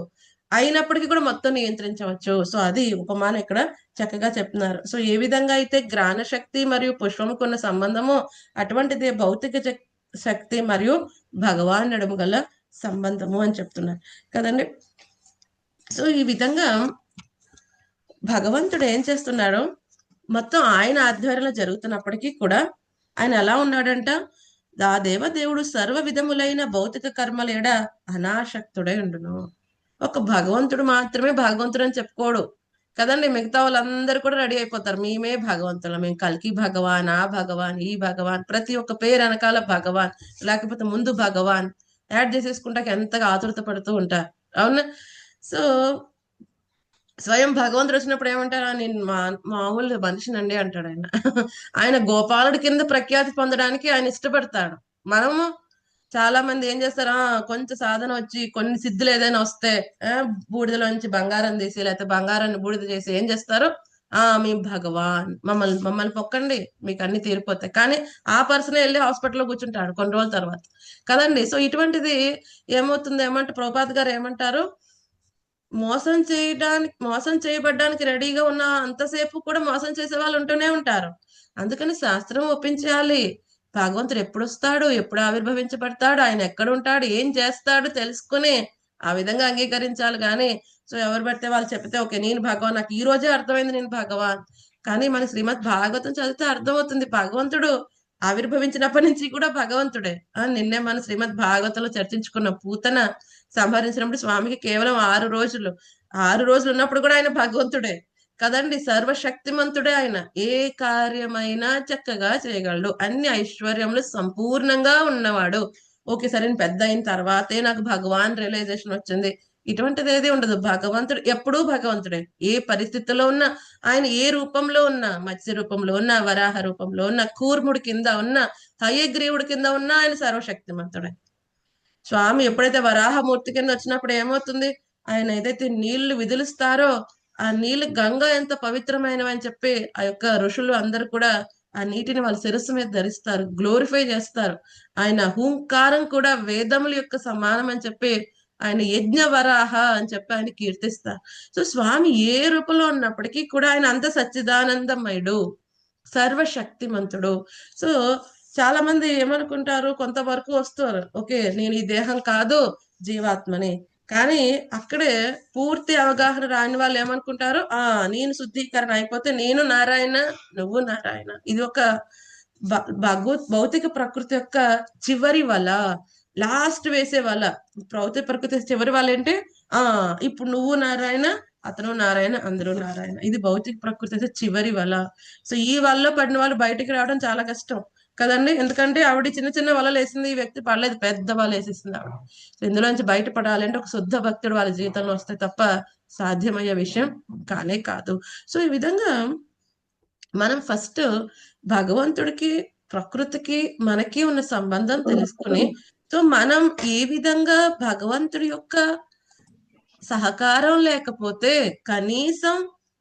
అయినప్పటికీ కూడా మొత్తం నియంత్రించవచ్చు. సో అది ఉపమానం ఇక్కడ చక్కగా చెప్తున్నారు. సో ఏ విధంగా అయితే గ్రాణ శక్తి మరియు పుష్పముకు ఉన్న సంబంధము, అటువంటిది భౌతిక శక్తి మరియు భగవాన్ నడుము గల సంబంధము అని చెప్తున్నారు కదండి. సో ఈ విధంగా భగవంతుడు ఏం చేస్తున్నాడో మొత్తం ఆయన ఆధ్వర్యంలో జరుగుతున్నప్పటికీ కూడా ఆయన ఎలా ఉన్నాడంట, ఆ దేవదేవుడు సర్వ విధములైన భౌతిక కర్మల ఎడ అనాసక్తుడై ఉండును. ఒక భగవంతుడు మాత్రమే భగవంతుడు అని చెప్పుకోడు కదండి. మిగతా వాళ్ళందరూ కూడా రెడీ అయిపోతారు, మేమే భగవంతులం, మేము కల్కి భగవాన్, ఆ భగవాన్, ఈ భగవాన్, ప్రతి ఒక్క పేరు వెనకాల భగవాన్, లేకపోతే ముందు భగవాన్ యాడ్ చేసేసుకుంటా ఎంతగా ఆతురత పడుతూ ఉంటారు. అవునా. సో స్వయం భగవంతుడు వచ్చినప్పుడు ఏమంటారు, నేను మామూలు మనిషినండి అంటాడు ఆయన. ఆయన గోపాలుడి కింద ప్రఖ్యాతి పొందడానికి ఆయన ఇష్టపడతాడు. మనము చాలా మంది ఏం చేస్తారు, కొంచెం సాధన వచ్చి కొన్ని సిద్ధులు ఏదైనా వస్తే బూడిదలోంచి బంగారం తీసి, లేకపోతే బంగారాన్ని బూడిద చేసి ఏం చేస్తారు, మీ భగవాన్ మమ్మల్ని పొక్కండి మీకు అన్ని తీరిపోతాయి. కానీ ఆ పర్సన్ వెళ్ళి హాస్పిటల్లో కూర్చుంటాడు కొన్ని రోజుల తర్వాత కదండి. సో ఇటువంటిది ఏమవుతుంది, ప్రభుపాద్ గారు ఏమంటారు, మోసం చేయబడ్డానికి రెడీగా ఉన్న అంతసేపు కూడా మోసం చేసే వాళ్ళు ఉంటూనే ఉంటారు. అందుకని శాస్త్రం ఒప్పించాలి, భగవంతుడు ఎప్పుడు వస్తాడు, ఎప్పుడు ఆవిర్భవించబడతాడు, ఆయన ఎక్కడ ఉంటాడు, ఏం చేస్తాడు తెలుసుకుని ఆ విధంగా అంగీకరించాలి. కానీ సో ఎవరు పడితే వాళ్ళు చెప్తే ఓకే నేను భగవాన్, నాకు ఈ రోజే అర్థమైంది నేను భగవాన్. కానీ మన శ్రీమద్ భాగవతం చదివితే అర్థమవుతుంది, భగవంతుడు ఆవిర్భవించినప్పటి నుంచి కూడా భగవంతుడే. నిన్నే మన శ్రీమద్ భాగవతంలో చర్చించుకున్న పూతన సంహరించినప్పుడు స్వామికి కేవలం 6 రోజులు, 6 రోజులు ఉన్నప్పుడు కూడా ఆయన భగవంతుడే కదండి. సర్వశక్తిమంతుడే ఆయన, ఏ కార్యమైనా చక్కగా చేయగలడు, అన్ని ఐశ్వర్యములు సంపూర్ణంగా ఉన్నవాడు. ఓకే సరే నేను పెద్ద అయిన తర్వాతే నాకు భగవాన్ రియలైజేషన్ వచ్చింది, ఇటువంటిది ఏది ఉండదు. భగవంతుడు ఎప్పుడూ భగవంతుడే, ఏ పరిస్థితిలో ఉన్నా, ఆయన ఏ రూపంలో ఉన్నా, మత్స్య రూపంలో ఉన్నా, వరాహ రూపంలో ఉన్నా, కూర్ముడి కింద ఉన్నా, హయగ్రీవుడి కింద ఉన్నా ఆయన సర్వశక్తిమంతుడే. స్వామి ఎప్పుడైతే వరాహమూర్తి కింద వచ్చినప్పుడు ఏమవుతుంది, ఆయన ఏదైతే నీళ్లు విదిలిస్తారో ఆ నీళ్లు గంగ ఎంత పవిత్రమైనవని చెప్పి ఆ యొక్క ఋషులు అందరు కూడా ఆ నీటిని వాళ్ళ శిరస్సు మీద ధరిస్తారు, గ్లోరిఫై చేస్తారు. ఆయన హూంకారం కూడా వేదముల యొక్క సమానం అని చెప్పి ఆయన యజ్ఞ వరాహ అని చెప్పి ఆయన కీర్తిస్తారు. సో స్వామి ఏ రూపంలో ఉన్నప్పటికీ కూడా ఆయన అంత సచ్చిదానందమయుడు, సర్వశక్తిమంతుడు. సో చాలా మంది ఏమనుకుంటారు, కొంతవరకు వస్తారు, ఓకే నేను ఈ దేహం కాదు జీవాత్మని, కానీ అక్కడే పూర్తి అవగాహన రాని వాళ్ళు ఏమనుకుంటారు, నేను శుద్ధీకరణ అయిపోతే నేను నారాయణ, నువ్వు నారాయణ. ఇది ఒక భౌతిక ప్రకృతి యొక్క చివరి వల, లాస్ట్ వేసే వల. భౌతిక ప్రకృతి చివరి వల ఏంటి, ఇప్పుడు నువ్వు నారాయణ, అతను నారాయణ, అందరూ నారాయణ. ఇది భౌతిక ప్రకృతి అయితే చివరి వల. సో ఈ వలలో పడిన వాళ్ళు బయటికి రావడం చాలా కష్టం కదండి. ఎందుకంటే ఆవిడ చిన్న చిన్న వలలు వేసింది, ఈ వ్యక్తి పడలేదు, పెద్ద వల వేసేసింది ఆవిడ. సో ఇందులోంచి బయటపడాలి అంటే ఒక శుద్ధ భక్తుడు వాళ్ళ జీవితంలో వస్తే తప్ప సాధ్యమయ్యే విషయం కానే కాదు. సో ఈ విధంగా మనం ఫస్ట్ భగవంతుడికి, ప్రకృతికి, మనకి ఉన్న సంబంధం తెలుసుకుని, సో మనం ఏ విధంగా భగవంతుడి యొక్క సహకారం లేకపోతే కనీసం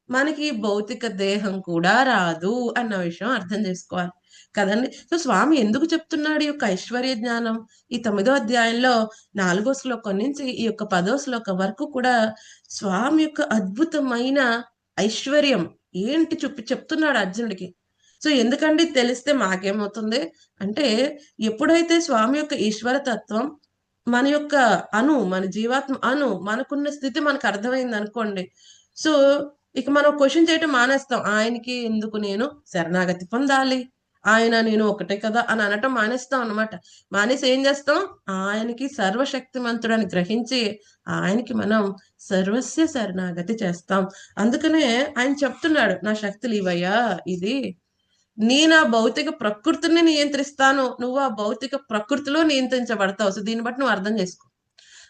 మనకి భౌతిక దేహం కూడా రాదు అన్న విషయం అర్థం చేసుకోవాలి కదండి. సో స్వామి ఎందుకు చెప్తున్నాడు ఈ యొక్క ఐశ్వర్య జ్ఞానం, ఈ 9వ అధ్యాయంలో 4వ శ్లోకం నుంచి ఈ యొక్క 10వ శ్లోకం వరకు కూడా స్వామి యొక్క అద్భుతమైన ఐశ్వర్యం ఏంటి చెప్తున్నాడు అర్జునుడికి. సో ఎందుకండి తెలిస్తే మాకేమవుతుంది అంటే, ఎప్పుడైతే స్వామి యొక్క ఈశ్వర తత్వం మన యొక్క మన జీవాత్మ మనకున్న స్థితి మనకు అర్థమైంది అనుకోండి, సో ఇక మనం క్వశ్చన్ చేయటం మానేస్తాం, ఆయనకి ఎందుకు నేను శరణాగతి పొందాలి, ఆయన నేను ఒకటే కదా అని అనటం మానేస్తాం అనమాట. మానేసి ఏం చేస్తాం, ఆయనకి సర్వశక్తిమంతుడని గ్రహించి ఆయనకి మనం సర్వస్య శరణాగతి చేస్తాం. అందుకనే ఆయన చెప్తున్నాడు, నా శక్తులు ఇవయ్యా, ఇది నేను ఆ భౌతిక ప్రకృతిని నియంత్రిస్తాను, నువ్వు ఆ భౌతిక ప్రకృతిలో నియంత్రించబడతావు. సో దీన్ని బట్టి నువ్వు అర్థం చేసుకో.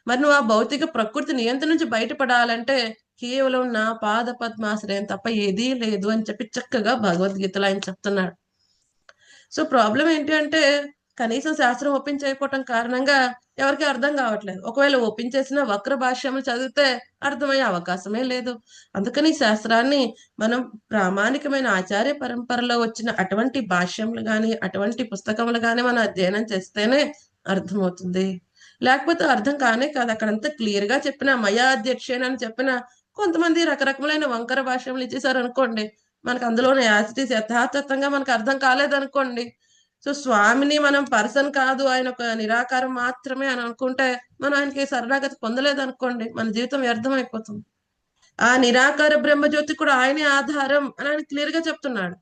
మరి నువ్వు ఆ భౌతిక ప్రకృతి నియంత్రణ నుంచి బయటపడాలంటే కేవలం నా పాద పద్మాశ్రయం తప్ప ఏదీ లేదు అని చెప్పి చక్కగా భగవద్గీతలో ఆయన చెప్తున్నాడు. సో ప్రాబ్లం ఏంటి అంటే కనీసం శాస్త్రం ఒప్పించకపోవటం కారణంగా ఎవరికి అర్థం కావట్లేదు. ఒకవేళ ఒప్పించేసిన వక్ర భాష్యములు చదివితే అర్థమయ్యే అవకాశమే లేదు. అందుకని ఈ శాస్త్రాన్ని మనం ప్రామాణికమైన ఆచార్య పరంపరలో వచ్చిన అటువంటి భాష్యములు గాని అటువంటి పుస్తకములు గాని మనం అధ్యయనం చేస్తేనే అర్థమవుతుంది. లేకపోతే అర్థం కానే కాదు. అక్కడంతా క్లియర్ గా చెప్పిన మయా అధ్యక్షేన అని చెప్పిన కొంతమంది రకరకములైన వంకర భాష్యములు ఇచ్చేసారు అనుకోండి, మనకు అందులోనే యాసిటీస్ యథాతథంగా మనకు అర్థం కాలేదనుకోండి. సో స్వామిని మనం పర్సన్ కాదు, ఆయన ఒక నిరాకారం మాత్రమే అని అనుకుంటే మనం ఆయనకి శరణాగతి పొందలేదనుకోండి, మన జీవితం వ్యర్థం అయిపోతుంది. ఆ నిరాకార బ్రహ్మజ్యోతి కూడా ఆయనే ఆధారం అని ఆయన క్లియర్ గా చెప్తున్నాడు.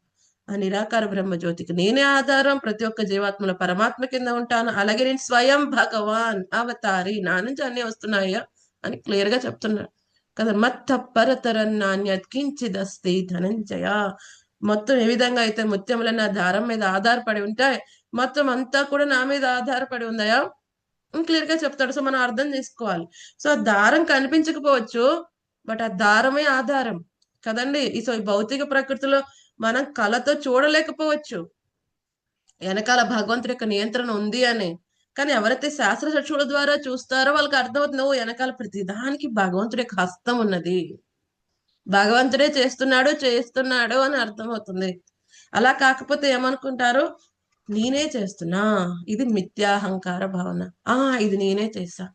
ఆ నిరాకార బ్రహ్మజ్యోతికి నేనే ఆధారం, ప్రతి ఒక్క జీవాత్మలో పరమాత్మ కింద ఉంటాను, అలాగే నేను స్వయం భగవాన్ అవతారి, నా నుంచి అన్ని వస్తున్నాయా అని క్లియర్ గా చెప్తున్నాడు కదా. మత్త పరతరన్నాన్యత్ కించిదస్తి ధనంజయ. మొత్తం ఏ విధంగా అయితే ముత్యముల నా దారం మీద ఆధారపడి ఉంటాయి, మొత్తం అంతా కూడా నా మీద ఆధారపడి ఉందయా క్లియర్ గా చెప్తాడు. సో మనం అర్థం చేసుకోవాలి. సో ఆ దారం కనిపించకపోవచ్చు, బట్ ఆ దారమే ఆధారం కదండి. సో ఈ భౌతిక ప్రకృతిలో మనం కళతో చూడలేకపోవచ్చు వెనకాల భగవంతుడి యొక్క నియంత్రణ ఉంది అని. కానీ ఎవరైతే శాస్త్ర చక్షుల ద్వారా చూస్తారో వాళ్ళకి అర్థమవుతుంది, ఓ వెనకాల ప్రతిదానికి భగవంతుడి యొక్క హస్తం ఉన్నది, భగవంతుడే చేస్తున్నాడు అని అర్థమవుతుంది. అలా కాకపోతే ఏమనుకుంటారు, నేనే చేస్తున్నా, ఇది మిథ్యాహంకార భావన. ఇది నేనే చేశా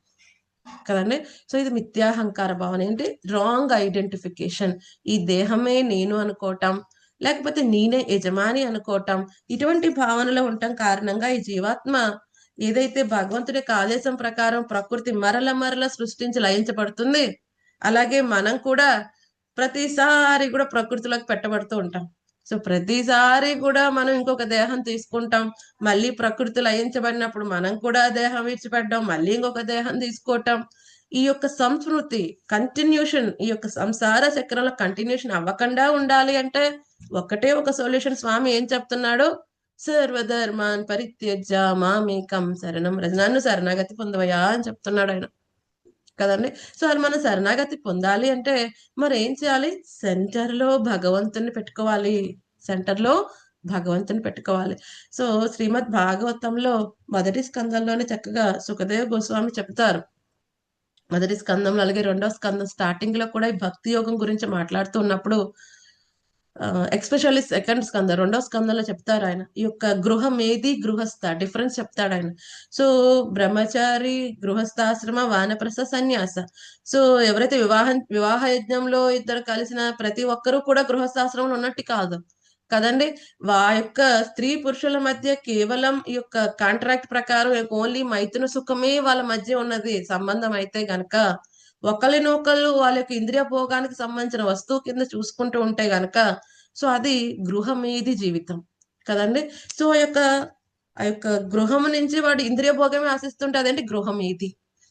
కదండి. సో ఇది మిథ్యాహంకార భావన ఏంటి, రాంగ్ ఐడెంటిఫికేషన్. ఈ దేహమే నేను అనుకోవటం, లేకపోతే నేనే యజమాని అనుకోవటం, ఇటువంటి భావనలో ఉండటం కారణంగా ఈ జీవాత్మ ఏదైతే భగవంతుడి యొక్క ఆదేశం ప్రకారం ప్రకృతి మరల సృష్టించి లయించబడుతుంది, అలాగే మనం కూడా ప్రతిసారి కూడా ప్రకృతిలోకి పెట్టబడుతూ ఉంటాం. సో ప్రతిసారి కూడా మనం ఇంకొక దేహం తీసుకుంటాం, మళ్ళీ ప్రకృతి లయించబడినప్పుడు మనం కూడా దేహం విడిచిపెట్టడం, మళ్ళీ ఇంకొక దేహం తీసుకోవటం. ఈ యొక్క సంస్కృతి కంటిన్యూషన్, ఈ యొక్క సంసార చక్రంలో కంటిన్యూషన్ అవ్వకుండా ఉండాలి అంటే ఒకటే ఒక సొల్యూషన్. స్వామి ఏం చెప్తున్నాడు, సర్వధర్మాన్ పరిత్యజ్య మామేకం శరణం వ్రజ, నన్ను శరణాగతి పొందవయా అని చెప్తున్నాడు ఆయన కదండి. సో అది మనం శరణాగతి పొందాలి అంటే మరి ఏం చేయాలి, సెంటర్ లో భగవంతుని పెట్టుకోవాలి, సో శ్రీమద్ భాగవతంలో మొదటి స్కందంలోనే చక్కగా సుఖదేవ్ గోస్వామి చెప్తారు. మొదటి స్కందంలో అలాగే రెండవ స్కందం స్టార్టింగ్ లో కూడా ఈ భక్తి యోగం గురించి మాట్లాడుతూ ఉన్నప్పుడు ఎక్స్పెషల్లీ సెకండ్ స్కందం రెండవ స్కందంలో చెప్తారు ఆయన ఈ యొక్క గృహం ఏది గృహస్థ డిఫరెన్స్ చెప్తాడు ఆయన. బ్రహ్మచారి, గృహస్థాశ్రమ, వానప్రస్థ, సన్యాస. ఎవరైతే వివాహ యజ్ఞంలో ఇద్దరు కలిసిన ప్రతి ఒక్కరూ కూడా గృహస్థాశ్రమంలో ఉన్నట్టు కాదు కదండి. యొక్క స్త్రీ పురుషుల మధ్య కేవలం ఈ యొక్క కాంట్రాక్ట్ ప్రకారం ఓన్లీ మైథున సుఖమే వాళ్ళ మధ్య ఉన్నది సంబంధం అయితే గనక, ఒకరినొకళ్ళు వాళ్ళ యొక్క ఇంద్రియ భోగానికి సంబంధించిన వస్తువు కింద చూసుకుంటూ ఉంటే గనక అది గృహమేది జీవితం కదండి. ఆ యొక్క గృహం నుంచి వాడు ఇంద్రియ భోగమే ఆశిస్తుంటే అదేంటి గృహమేది.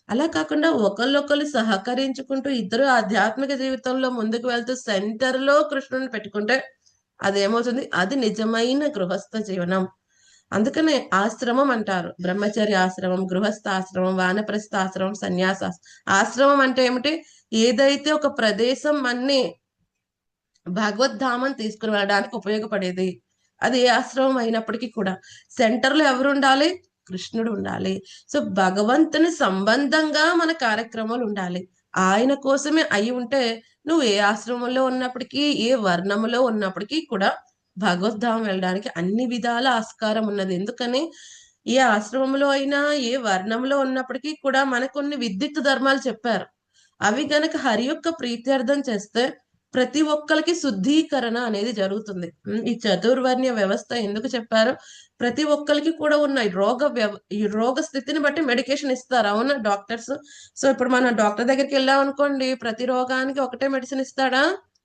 అలా కాకుండా ఒకళ్ళొకళ్ళు సహకరించుకుంటూ ఇద్దరు ఆధ్యాత్మిక జీవితంలో ముందుకు వెళ్తూ సెంటర్ లో కృష్ణుని పెట్టుకుంటే అదేమవుతుంది, అది నిజమైన గృహస్థ జీవనం. అందుకనే ఆశ్రమం అంటారు, బ్రహ్మచర్య ఆశ్రమం, గృహస్థాశ్రమం, వానప్రస్థాశ్రమం, ఆశ్రమం అంటే ఏమిటి, ఏదైతే ఒక ప్రదేశం అన్ని భగవద్ధామం తీసుకుని వెళ్ళడానికి ఉపయోగపడేది అది ఏ ఆశ్రమం అయినప్పటికీ కూడా సెంటర్ లో ఎవరు ఉండాలి, కృష్ణుడు ఉండాలి. భగవంతుని సంబంధంగా మన కార్యక్రమాలు ఉండాలి. ఆయన కోసమే అయి ఉంటే నువ్వు ఏ ఆశ్రమంలో ఉన్నప్పటికీ, ఏ వర్ణములో ఉన్నప్పటికీ కూడా భగవద్ధామం వెళ్ళడానికి అన్ని విధాల ఆస్కారం ఉన్నది. ఎందుకని ఏ ఆశ్రమంలో అయినా ఏ వర్ణంలో ఉన్నప్పటికీ కూడా మనకు కొన్ని విద్యుత్ ధర్మాలు చెప్పారు. అవి గనక హరి యొక్క ప్రీత్యర్థం చేస్తే ప్రతి ఒక్కరికి శుద్ధీకరణ అనేది జరుగుతుంది. ఈ చతుర్వర్ణ్య వ్యవస్థ ఎందుకు చెప్పారు, ప్రతి ఒక్కరికి కూడా ఉన్న ఈ రోగ స్థితిని బట్టి మెడికేషన్ ఇస్తారు అవునా డాక్టర్స్. ఇప్పుడు మనం డాక్టర్ దగ్గరికి వెళ్ళాం అనుకోండి, ప్రతి రోగానికి ఒకటే మెడిసిన్ ఇస్తాడా,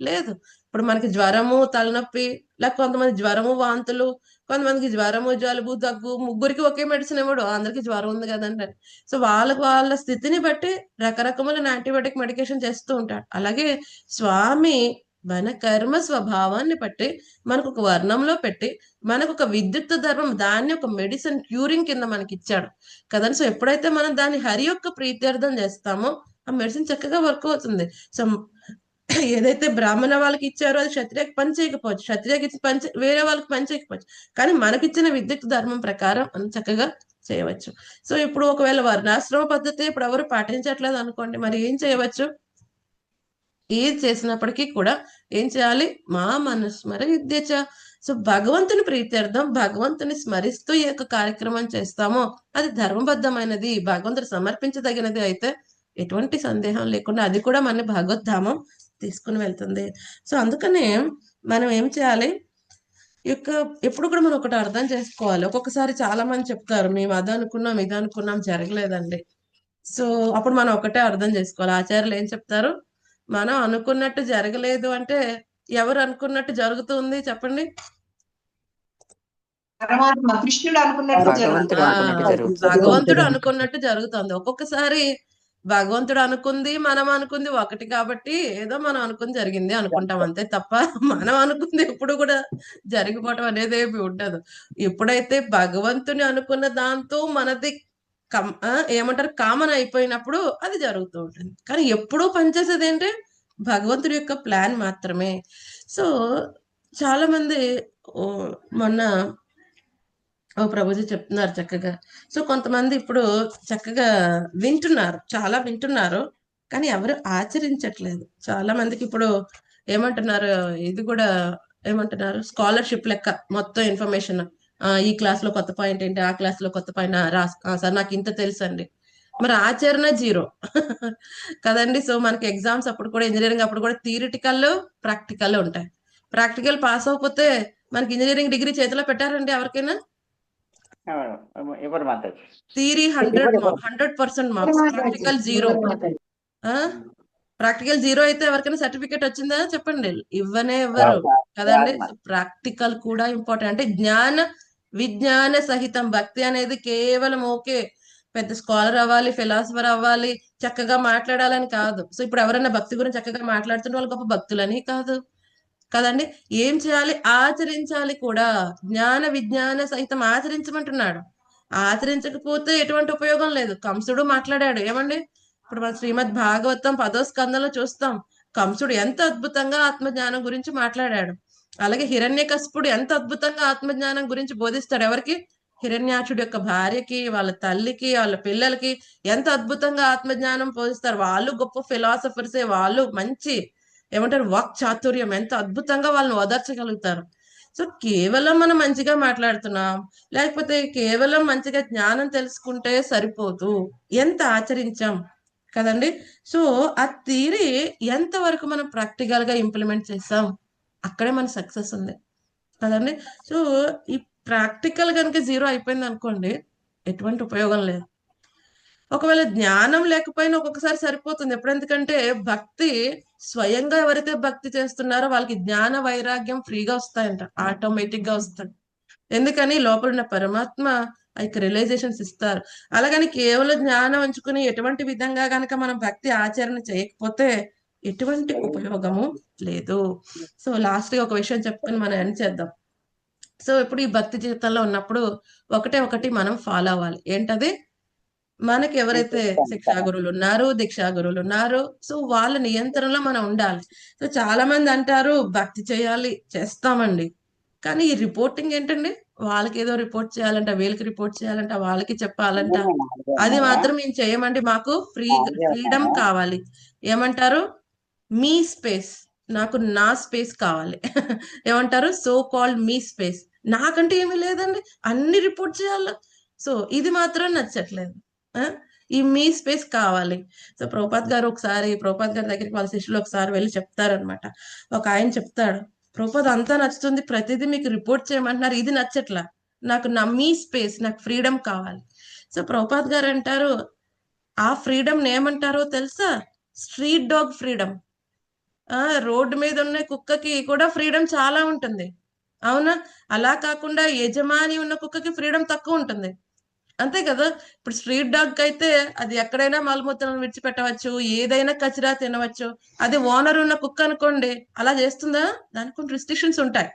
లేదు. ఇప్పుడు మనకి జ్వరము, తలనొప్పి, లేక కొంతమంది జ్వరము, వాంతులు, కొంతమందికి జ్వరము, జలుబు, దగ్గు, ముగ్గురికి ఒకే మెడిసిన్ ఇవ్వడు, అందరికి జ్వరం ఉంది కదండి. వాళ్ళ స్థితిని బట్టి రకరకమైన యాంటీబయాటిక్ మెడికేషన్ చేస్తూ ఉంటాడు. అలాగే స్వామి మన కర్మ స్వభావాన్ని బట్టి మనకు ఒక వర్ణంలో పెట్టి మనకు ఒక విద్యుత్ ధర్మం దాన్ని ఒక మెడిసిన్ క్యూరింగ్ కింద మనకి ఇచ్చాడు కదండి. సో ఎప్పుడైతే మనం దాన్ని హరి యొక్క ప్రీత్యర్థం చేస్తామో ఆ మెడిసిన్ చక్కగా వర్క్ అవుతుంది. సో ఏదైతే బ్రాహ్మణ వాళ్ళకి ఇచ్చారో అది క్షత్రియకి పని చేయకపోవచ్చు, క్షత్రియకి ఇచ్చి పని వేరే వాళ్ళకి పని చేయకపోవచ్చు, కానీ మనకిచ్చిన విద్యుత్ ధర్మం ప్రకారం మనం చక్కగా చేయవచ్చు. సో ఇప్పుడు ఒకవేళ వర్ణాశ్రమ పద్ధతి ఇప్పుడు ఎవరు పాటించట్లేదు అనుకోండి, మరి ఏం చేయవచ్చు? ఏది చేసినప్పటికీ కూడా ఏం చేయాలి? మా మనుస్మర విద్యచ. సో భగవంతుని ప్రీత్యర్థం భగవంతుని స్మరిస్తూ ఈ యొక్క కార్యక్రమం చేస్తామో అది ధర్మబద్ధమైనది, భగవంతుడు సమర్పించదగినది అయితే ఎటువంటి సందేహం లేకుండా అది కూడా మన భగవద్ధామం తీసుకుని వెళ్తుంది. సో అందుకనే మనం ఏం చేయాలి? ఎప్పుడు కూడా మనం ఒకటి అర్థం చేసుకోవాలి. ఒక్కొక్కసారి చాలా మంది చెప్తారు మేము అది అనుకున్నాం ఇది అనుకున్నాం జరగలేదండి. సో అప్పుడు మనం ఒకటే అర్థం చేసుకోవాలి. ఆచార్యులు ఏం చెప్తారు? మనం అనుకున్నట్టు జరగలేదు అంటే ఎవరు అనుకున్నట్టు జరుగుతుంది చెప్పండి? పరమాత్మ కృష్ణుడు అనుకున్నట్టు భగవంతుడు అనుకున్నట్టు జరుగుతుంది. భగవంతుడు అనుకున్నట్టు జరుగుతుంది. ఒక్కొక్కసారి భగవంతుడు అనుకుంది మనం అనుకుంది ఒకటి కాబట్టి ఏదో మనం అనుకుంది జరిగింది అనుకుంటాం అంతే తప్ప మనం అనుకుంది ఎప్పుడు కూడా జరిగిపోవటం అనేది ఏమి ఉండదు. ఎప్పుడైతే భగవంతుని అనుకున్న దాంతో మనది ఏమంటారు కామన్ అయిపోయినప్పుడు అది జరుగుతూ ఉంటుంది. కానీ ఎప్పుడూ పనిచేసేది ఏంటి? భగవంతుడి యొక్క ప్లాన్ మాత్రమే. సో చాలా మంది మొన్న ప్రభుజీ చెప్తున్నారు చక్కగా. సో కొంతమంది ఇప్పుడు చక్కగా వింటున్నారు, చాలా వింటున్నారు, కానీ ఎవరు ఆచరించట్లేదు. చాలా మందికి ఇప్పుడు ఏమంటున్నారు, ఇది కూడా ఏమంటున్నారు, స్కాలర్షిప్ లెక్క మొత్తం ఇన్ఫర్మేషన్. ఈ క్లాస్ లో కొత్త పాయింట్ ఏంటి, ఆ క్లాస్ లో కొత్త పాయింట్ సార్ నాకు ఇంత తెలుసు అండి. మరి ఆచరణ జీరో కదండి. సో మనకి ఎగ్జామ్స్ అప్పుడు కూడా ఇంజనీరింగ్ అప్పుడు కూడా థియరిటికల్ ప్రాక్టికల్ ఉంటాయి. ప్రాక్టికల్ పాస్ అవ్వకపోతే మనకి ఇంజనీరింగ్ డిగ్రీ చేతిలో పెట్టారండి ఎవరికైనా? ఎవరు Mataji? Theory 100% marks, practical zero. Practical zero అయితే ఎవరికైనా సర్టిఫికేట్ వచ్చిందా చెప్పండి? ఇవ్వనే ఇవ్వరు కదండి. ప్రాక్టికల్ కూడా ఇంపార్టెంట్. అంటే జ్ఞాన విజ్ఞాన సహితం భక్తి అనేది కేవలం ఓకే పెద్ద స్కాలర్ అవ్వాలి, ఫిలాసఫర్ అవ్వాలి, చక్కగా మాట్లాడాలని కాదు. సో ఇప్పుడు ఎవరైనా భక్తి గురించి చక్కగా మాట్లాడుతున్న వాళ్ళు గొప్ప భక్తులని కాదు కదండి. ఏం చేయాలి? ఆచరించాలి కూడా. జ్ఞాన విజ్ఞాన సహితం ఆచరించమంటున్నాడు. ఆచరించకపోతే ఎటువంటి ఉపయోగం లేదు. కంసుడు మాట్లాడాడు ఏమండి? ఇప్పుడు మన శ్రీమద్ భాగవతం 10వ స్కందంలో చూస్తాం, కంసుడు ఎంత అద్భుతంగా ఆత్మజ్ఞానం గురించి మాట్లాడాడు. అలాగే హిరణ్యకశిపుడు ఎంత అద్భుతంగా ఆత్మజ్ఞానం గురించి బోధిస్తాడు. ఎవరికి? హిరణ్యాక్షుడి యొక్క భార్యకి, వాళ్ళ తల్లికి, వాళ్ళ పిల్లలకి ఎంత అద్భుతంగా ఆత్మజ్ఞానం బోధిస్తారు. వాళ్ళు గొప్ప ఫిలాసఫర్సే, వాళ్ళు మంచి ఏమంటారు వాక్ చాతుర్యం, ఎంత అద్భుతంగా వాళ్ళని ఓదార్చగలుగుతారు. సో కేవలం మనం మంచిగా మాట్లాడుతున్నాం, లేకపోతే కేవలం మంచిగా జ్ఞానం తెలుసుకుంటే సరిపోదు, ఎంత ఆచరించాం కదండి. సో ఆ థియరీ ఎంతవరకు మనం ప్రాక్టికల్ గా ఇంప్లిమెంట్ చేసాం అక్కడే మన సక్సెస్ ఉంది కదండి. సో ఈ ప్రాక్టికల్ కనుక జీరో అయిపోయింది అనుకోండి ఎటువంటి ఉపయోగం లేదు. ఒకవేళ జ్ఞానం లేకపోయినా ఒక్కొక్కసారి సరిపోతుంది. ఎందుకంటే భక్తి స్వయంగా ఎవరైతే భక్తి చేస్తున్నారో వాళ్ళకి జ్ఞాన వైరాగ్యం ఫ్రీగా వస్తాయంట, ఆటోమేటిక్ గా వస్తాయి. ఎందుకని? లోపల ఉన్న పరమాత్మ రియలైజేషన్స్ ఇస్తారు. అలాగని కేవలం జ్ఞానం ఉంచుకుని ఎటువంటి విధంగా గనక మనం భక్తి ఆచరణ చేయకపోతే ఎటువంటి ఉపయోగము లేదు. సో లాస్ట్ గా ఒక విషయం చెప్పుకుని మనం ఎండ్ చేద్దాం. సో ఇప్పుడు ఈ భక్తి జీవితంలో ఉన్నప్పుడు ఒకటి మనం ఫాలో అవ్వాలి. ఏంటది? మనకి ఎవరైతే శిక్షా గురువులు ఉన్నారు, దీక్షా గురువులు ఉన్నారు, సో వాళ్ళ నియంత్రణలో మనం ఉండాలి. సో చాలా మంది అంటారు భక్తి చేయాలి, చేస్తామండి, కానీ ఈ రిపోర్టింగ్ ఏంటండి? వాళ్ళకి ఏదో రిపోర్ట్ చేయాలంట, వీళ్ళకి రిపోర్ట్ చేయాలంట, వాళ్ళకి చెప్పాలంట, అది మాత్రం మేము చేయమండి, మాకు ఫ్రీడమ్ కావాలి. ఏమంటారు? మీ స్పేస్, నాకు నా స్పేస్ కావాలి ఏమంటారు? So called me space. నాకంటే ఏమీ లేదండి, అన్ని రిపోర్ట్ చేయాలి. సో ఇది మాత్రం నచ్చట్లేదు. ఈ మీ స్పేస్ కావాలి. సో ప్రభుపాద్ గారు గారి దగ్గరికి వాళ్ళ శిష్యులు ఒకసారి వెళ్ళి చెప్తారనమాట. ఒక ఆయన చెప్తాడు, ప్రభుపాద్ అంతా నచ్చుతుంది, ప్రతిదీ మీకు రిపోర్ట్ చేయమంటున్నారు, ఇది నచ్చట్లా, నాకు నా మీ స్పేస్, నాకు ఫ్రీడమ్ కావాలి. సో ప్రభుపాద్ గారు అంటారు, ఆ ఫ్రీడమ్ ఏమంటారో తెలుసా? Street dog freedom. రోడ్డు మీద ఉన్న కుక్కకి కూడా ఫ్రీడమ్ చాలా ఉంటుంది, అవునా? అలా కాకుండా యజమాని ఉన్న కుక్కకి ఫ్రీడమ్ తక్కువ ఉంటుంది. అంతే కదా. ఇప్పుడు స్ట్రీట్ డాగ్ అయితే అది ఎక్కడైనా మలమూత్రం విడిచిపెట్టవచ్చు, ఏదైనా కచరా తినవచ్చు. అది ఓనర్ ఉన్న కుక్క అనుకోండి, అలా చేస్తుందా? దానికి కొన్ని రిస్ట్రిక్షన్స్ ఉంటాయి.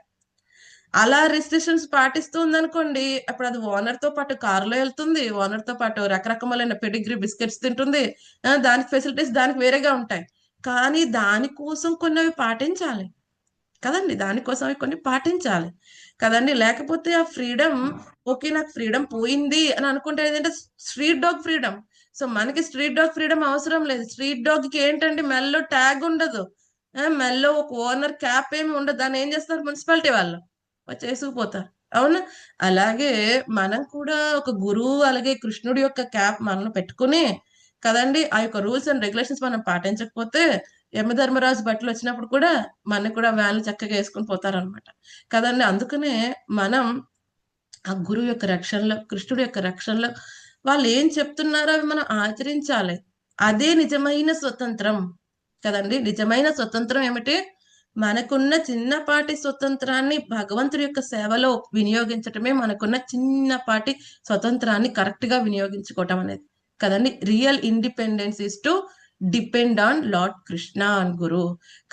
అలా రిస్ట్రిక్షన్స్ పాటిస్తూ ఉందనుకోండి, అప్పుడు అది ఓనర్ తో పాటు కారులో వెళ్తుంది, ఓనర్ తో పాటు రకరకములైన పెడిగ్రీ బిస్కెట్స్ తింటుంది. దానికి ఫెసిలిటీస్ దానికి వేరేగా ఉంటాయి. కానీ దానికోసం కొన్ని అవి పాటించాలి కదండి, దానికోసం అవి కొన్ని పాటించాలి కదండి. లేకపోతే ఆ ఫ్రీడమ్, ఓకే నాకు ఫ్రీడమ్ పోయింది అని అనుకుంటే ఏంటంటే స్ట్రీట్ డాగ్ ఫ్రీడమ్. సో మనకి స్ట్రీట్ డాగ్ ఫ్రీడమ్ అవసరం లేదు. స్ట్రీట్ డాగ్ కి ఏంటంటే మెల్లో ట్యాగ్ ఉండదు, మెల్లో ఒక ఓనర్ క్యాప్ ఏమి ఉండదు. దాన్ని ఏం చేస్తారు మున్సిపాలిటీ వాళ్ళు చేసుకుపోతారు. అవునా? అలాగే మనం కూడా ఒక గురువు, అలాగే కృష్ణుడి యొక్క క్యాప్ మనం పెట్టుకుని కదండి, ఆ యొక్క రూల్స్ అండ్ రెగ్యులేషన్స్ మనం పాటించకపోతే యమధర్మరాజు బట్టలు వచ్చినప్పుడు కూడా మన కూడా వ్యాన్లు చక్కగా వేసుకొని పోతారనమాట కదండి. అందుకనే మనం ఆ గురువు యొక్క రక్షణలో, కృష్ణుడి యొక్క రక్షణలో వాళ్ళు ఏం చెప్తున్నారో అవి మనం ఆచరించాలి. అదే నిజమైన స్వతంత్రం కదండి. నిజమైన స్వతంత్రం ఏమిటి? మనకున్న చిన్నపాటి స్వతంత్రాన్ని భగవంతుడి యొక్క సేవలో వినియోగించటమే మనకున్న చిన్నపాటి స్వతంత్రాన్ని కరెక్ట్ గా వినియోగించుకోవటం అనేది కదండి. Real independence is to depend on lord Krishna and guru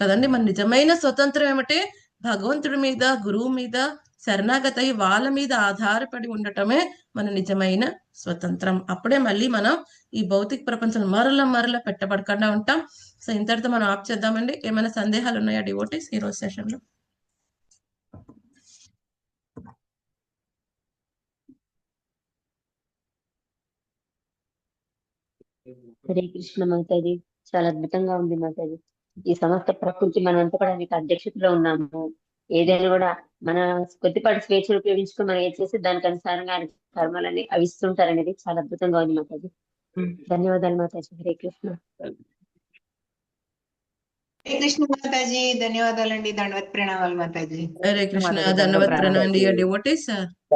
కదండి. మన నిజమైన స్వతంత్రం ఏమిటి? భగవంతుడి మీద, గురువు మీద శరణాగతి అయి వాళ్ళ మీద ఆధారపడి ఉండటమే మన నిజమైన స్వతంత్రం. అప్పుడే మళ్ళీ మనం ఈ భౌతిక ప్రపంచంలో మరల పెట్టబడకుండా ఉంటాం. సో ఇంతటితో మనం ఆప్ చేద్దామండి. ఏమైనా సందేహాలు ఉన్నాయా డివోటీస్ ఈ రోజు సెషన్ లో? హరే కృష్ణ మాతాజీ, చాలా అద్భుతంగా ఉంది మాతాజీ. ఈ సమస్త ప్రకృతి మనంతా కూడా మీకు అధ్యక్షతలో ఉన్నాము. ఏదైనా కూడా మన కొద్దిపాటి స్వేచ్ఛను ఉపయోగించుకుని మనం ఏం చేసి దానికి అనుసారంగా ఆయన కర్మలని అవిస్తుంటారనేది చాలా అద్భుతంగా ఉంది మాతాజీ. ధన్యవాదాలు మాతాజీ. హరే కృష్ణ. హరే కృష్ణ మాతాజీ, ధన్యవాదాలండి. దండవత్ ప్రణామాలు మాతాజీ. హరే కృష్ణ, ధన్యవాద ప్రణామం డివోటీస్.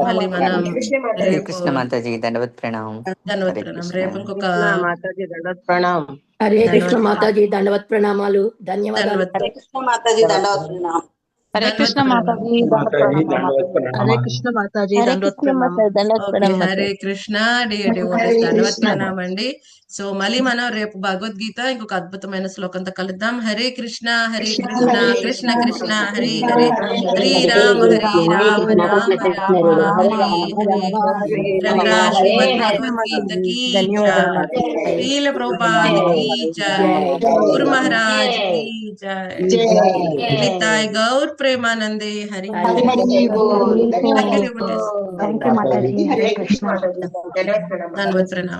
మళ్ళీ మనం హరే రేపు కృష్ణ మాతాజీ, దండవత్ ప్రణామం. ధన్యవాద హరే ప్రణామం. కృష్ణ. రేపు ఇంకొక మాతాజీ దండవత్ ప్రణామం. హరే కృష్ణ ధన్యవాదాలు. మాతాజీ, దండవత్ ప్రణామాలు, ధన్యవాదాలు. ధన్యవాద హరే కృష్ణ మాతాజీ దండవత్ ప్రణామం. హరే కృష్ణ మాతాజీ మాతాజీ దండవత్ హరే ప్రణామాలు. కృష్ణ మాతాజీ హరే దండవత్ కృష్ణ ప్రణామం. మాతాజీ దండవత్ ఓకే, ప్రణామం హరే మాతాజీ. కృష్ణ డివోటీస్, హరే ధన్యవాద కృష్ణ. ప్రణామం అండి. సో మళ్ళీ మనం రేపు భగవద్గీత ఇంకొక అద్భుతమైన శ్లోకంతో కలుద్దాం. హరే కృష్ణ హరే కృష్ణ, కృష్ణ కృష్ణ హరే హరే, హరే రామ రామ రామ హరే హరే. రంగా శ్రీమద్ భగవద్గీత की ధన్యవాదాలు जय, మాతాజీ. శ్రీల ప్రభుపాద की जय, गुरु महाराज की जय, निताय गौर प्रेमानंदे हरि హరి హరి బోల్. Thank you, ధన్యవాదాలు. devotees. Thank you Mataji. Hare Krishna Mataji. ధన్యవాదాలు. ధన్యవాద ప్రణామం.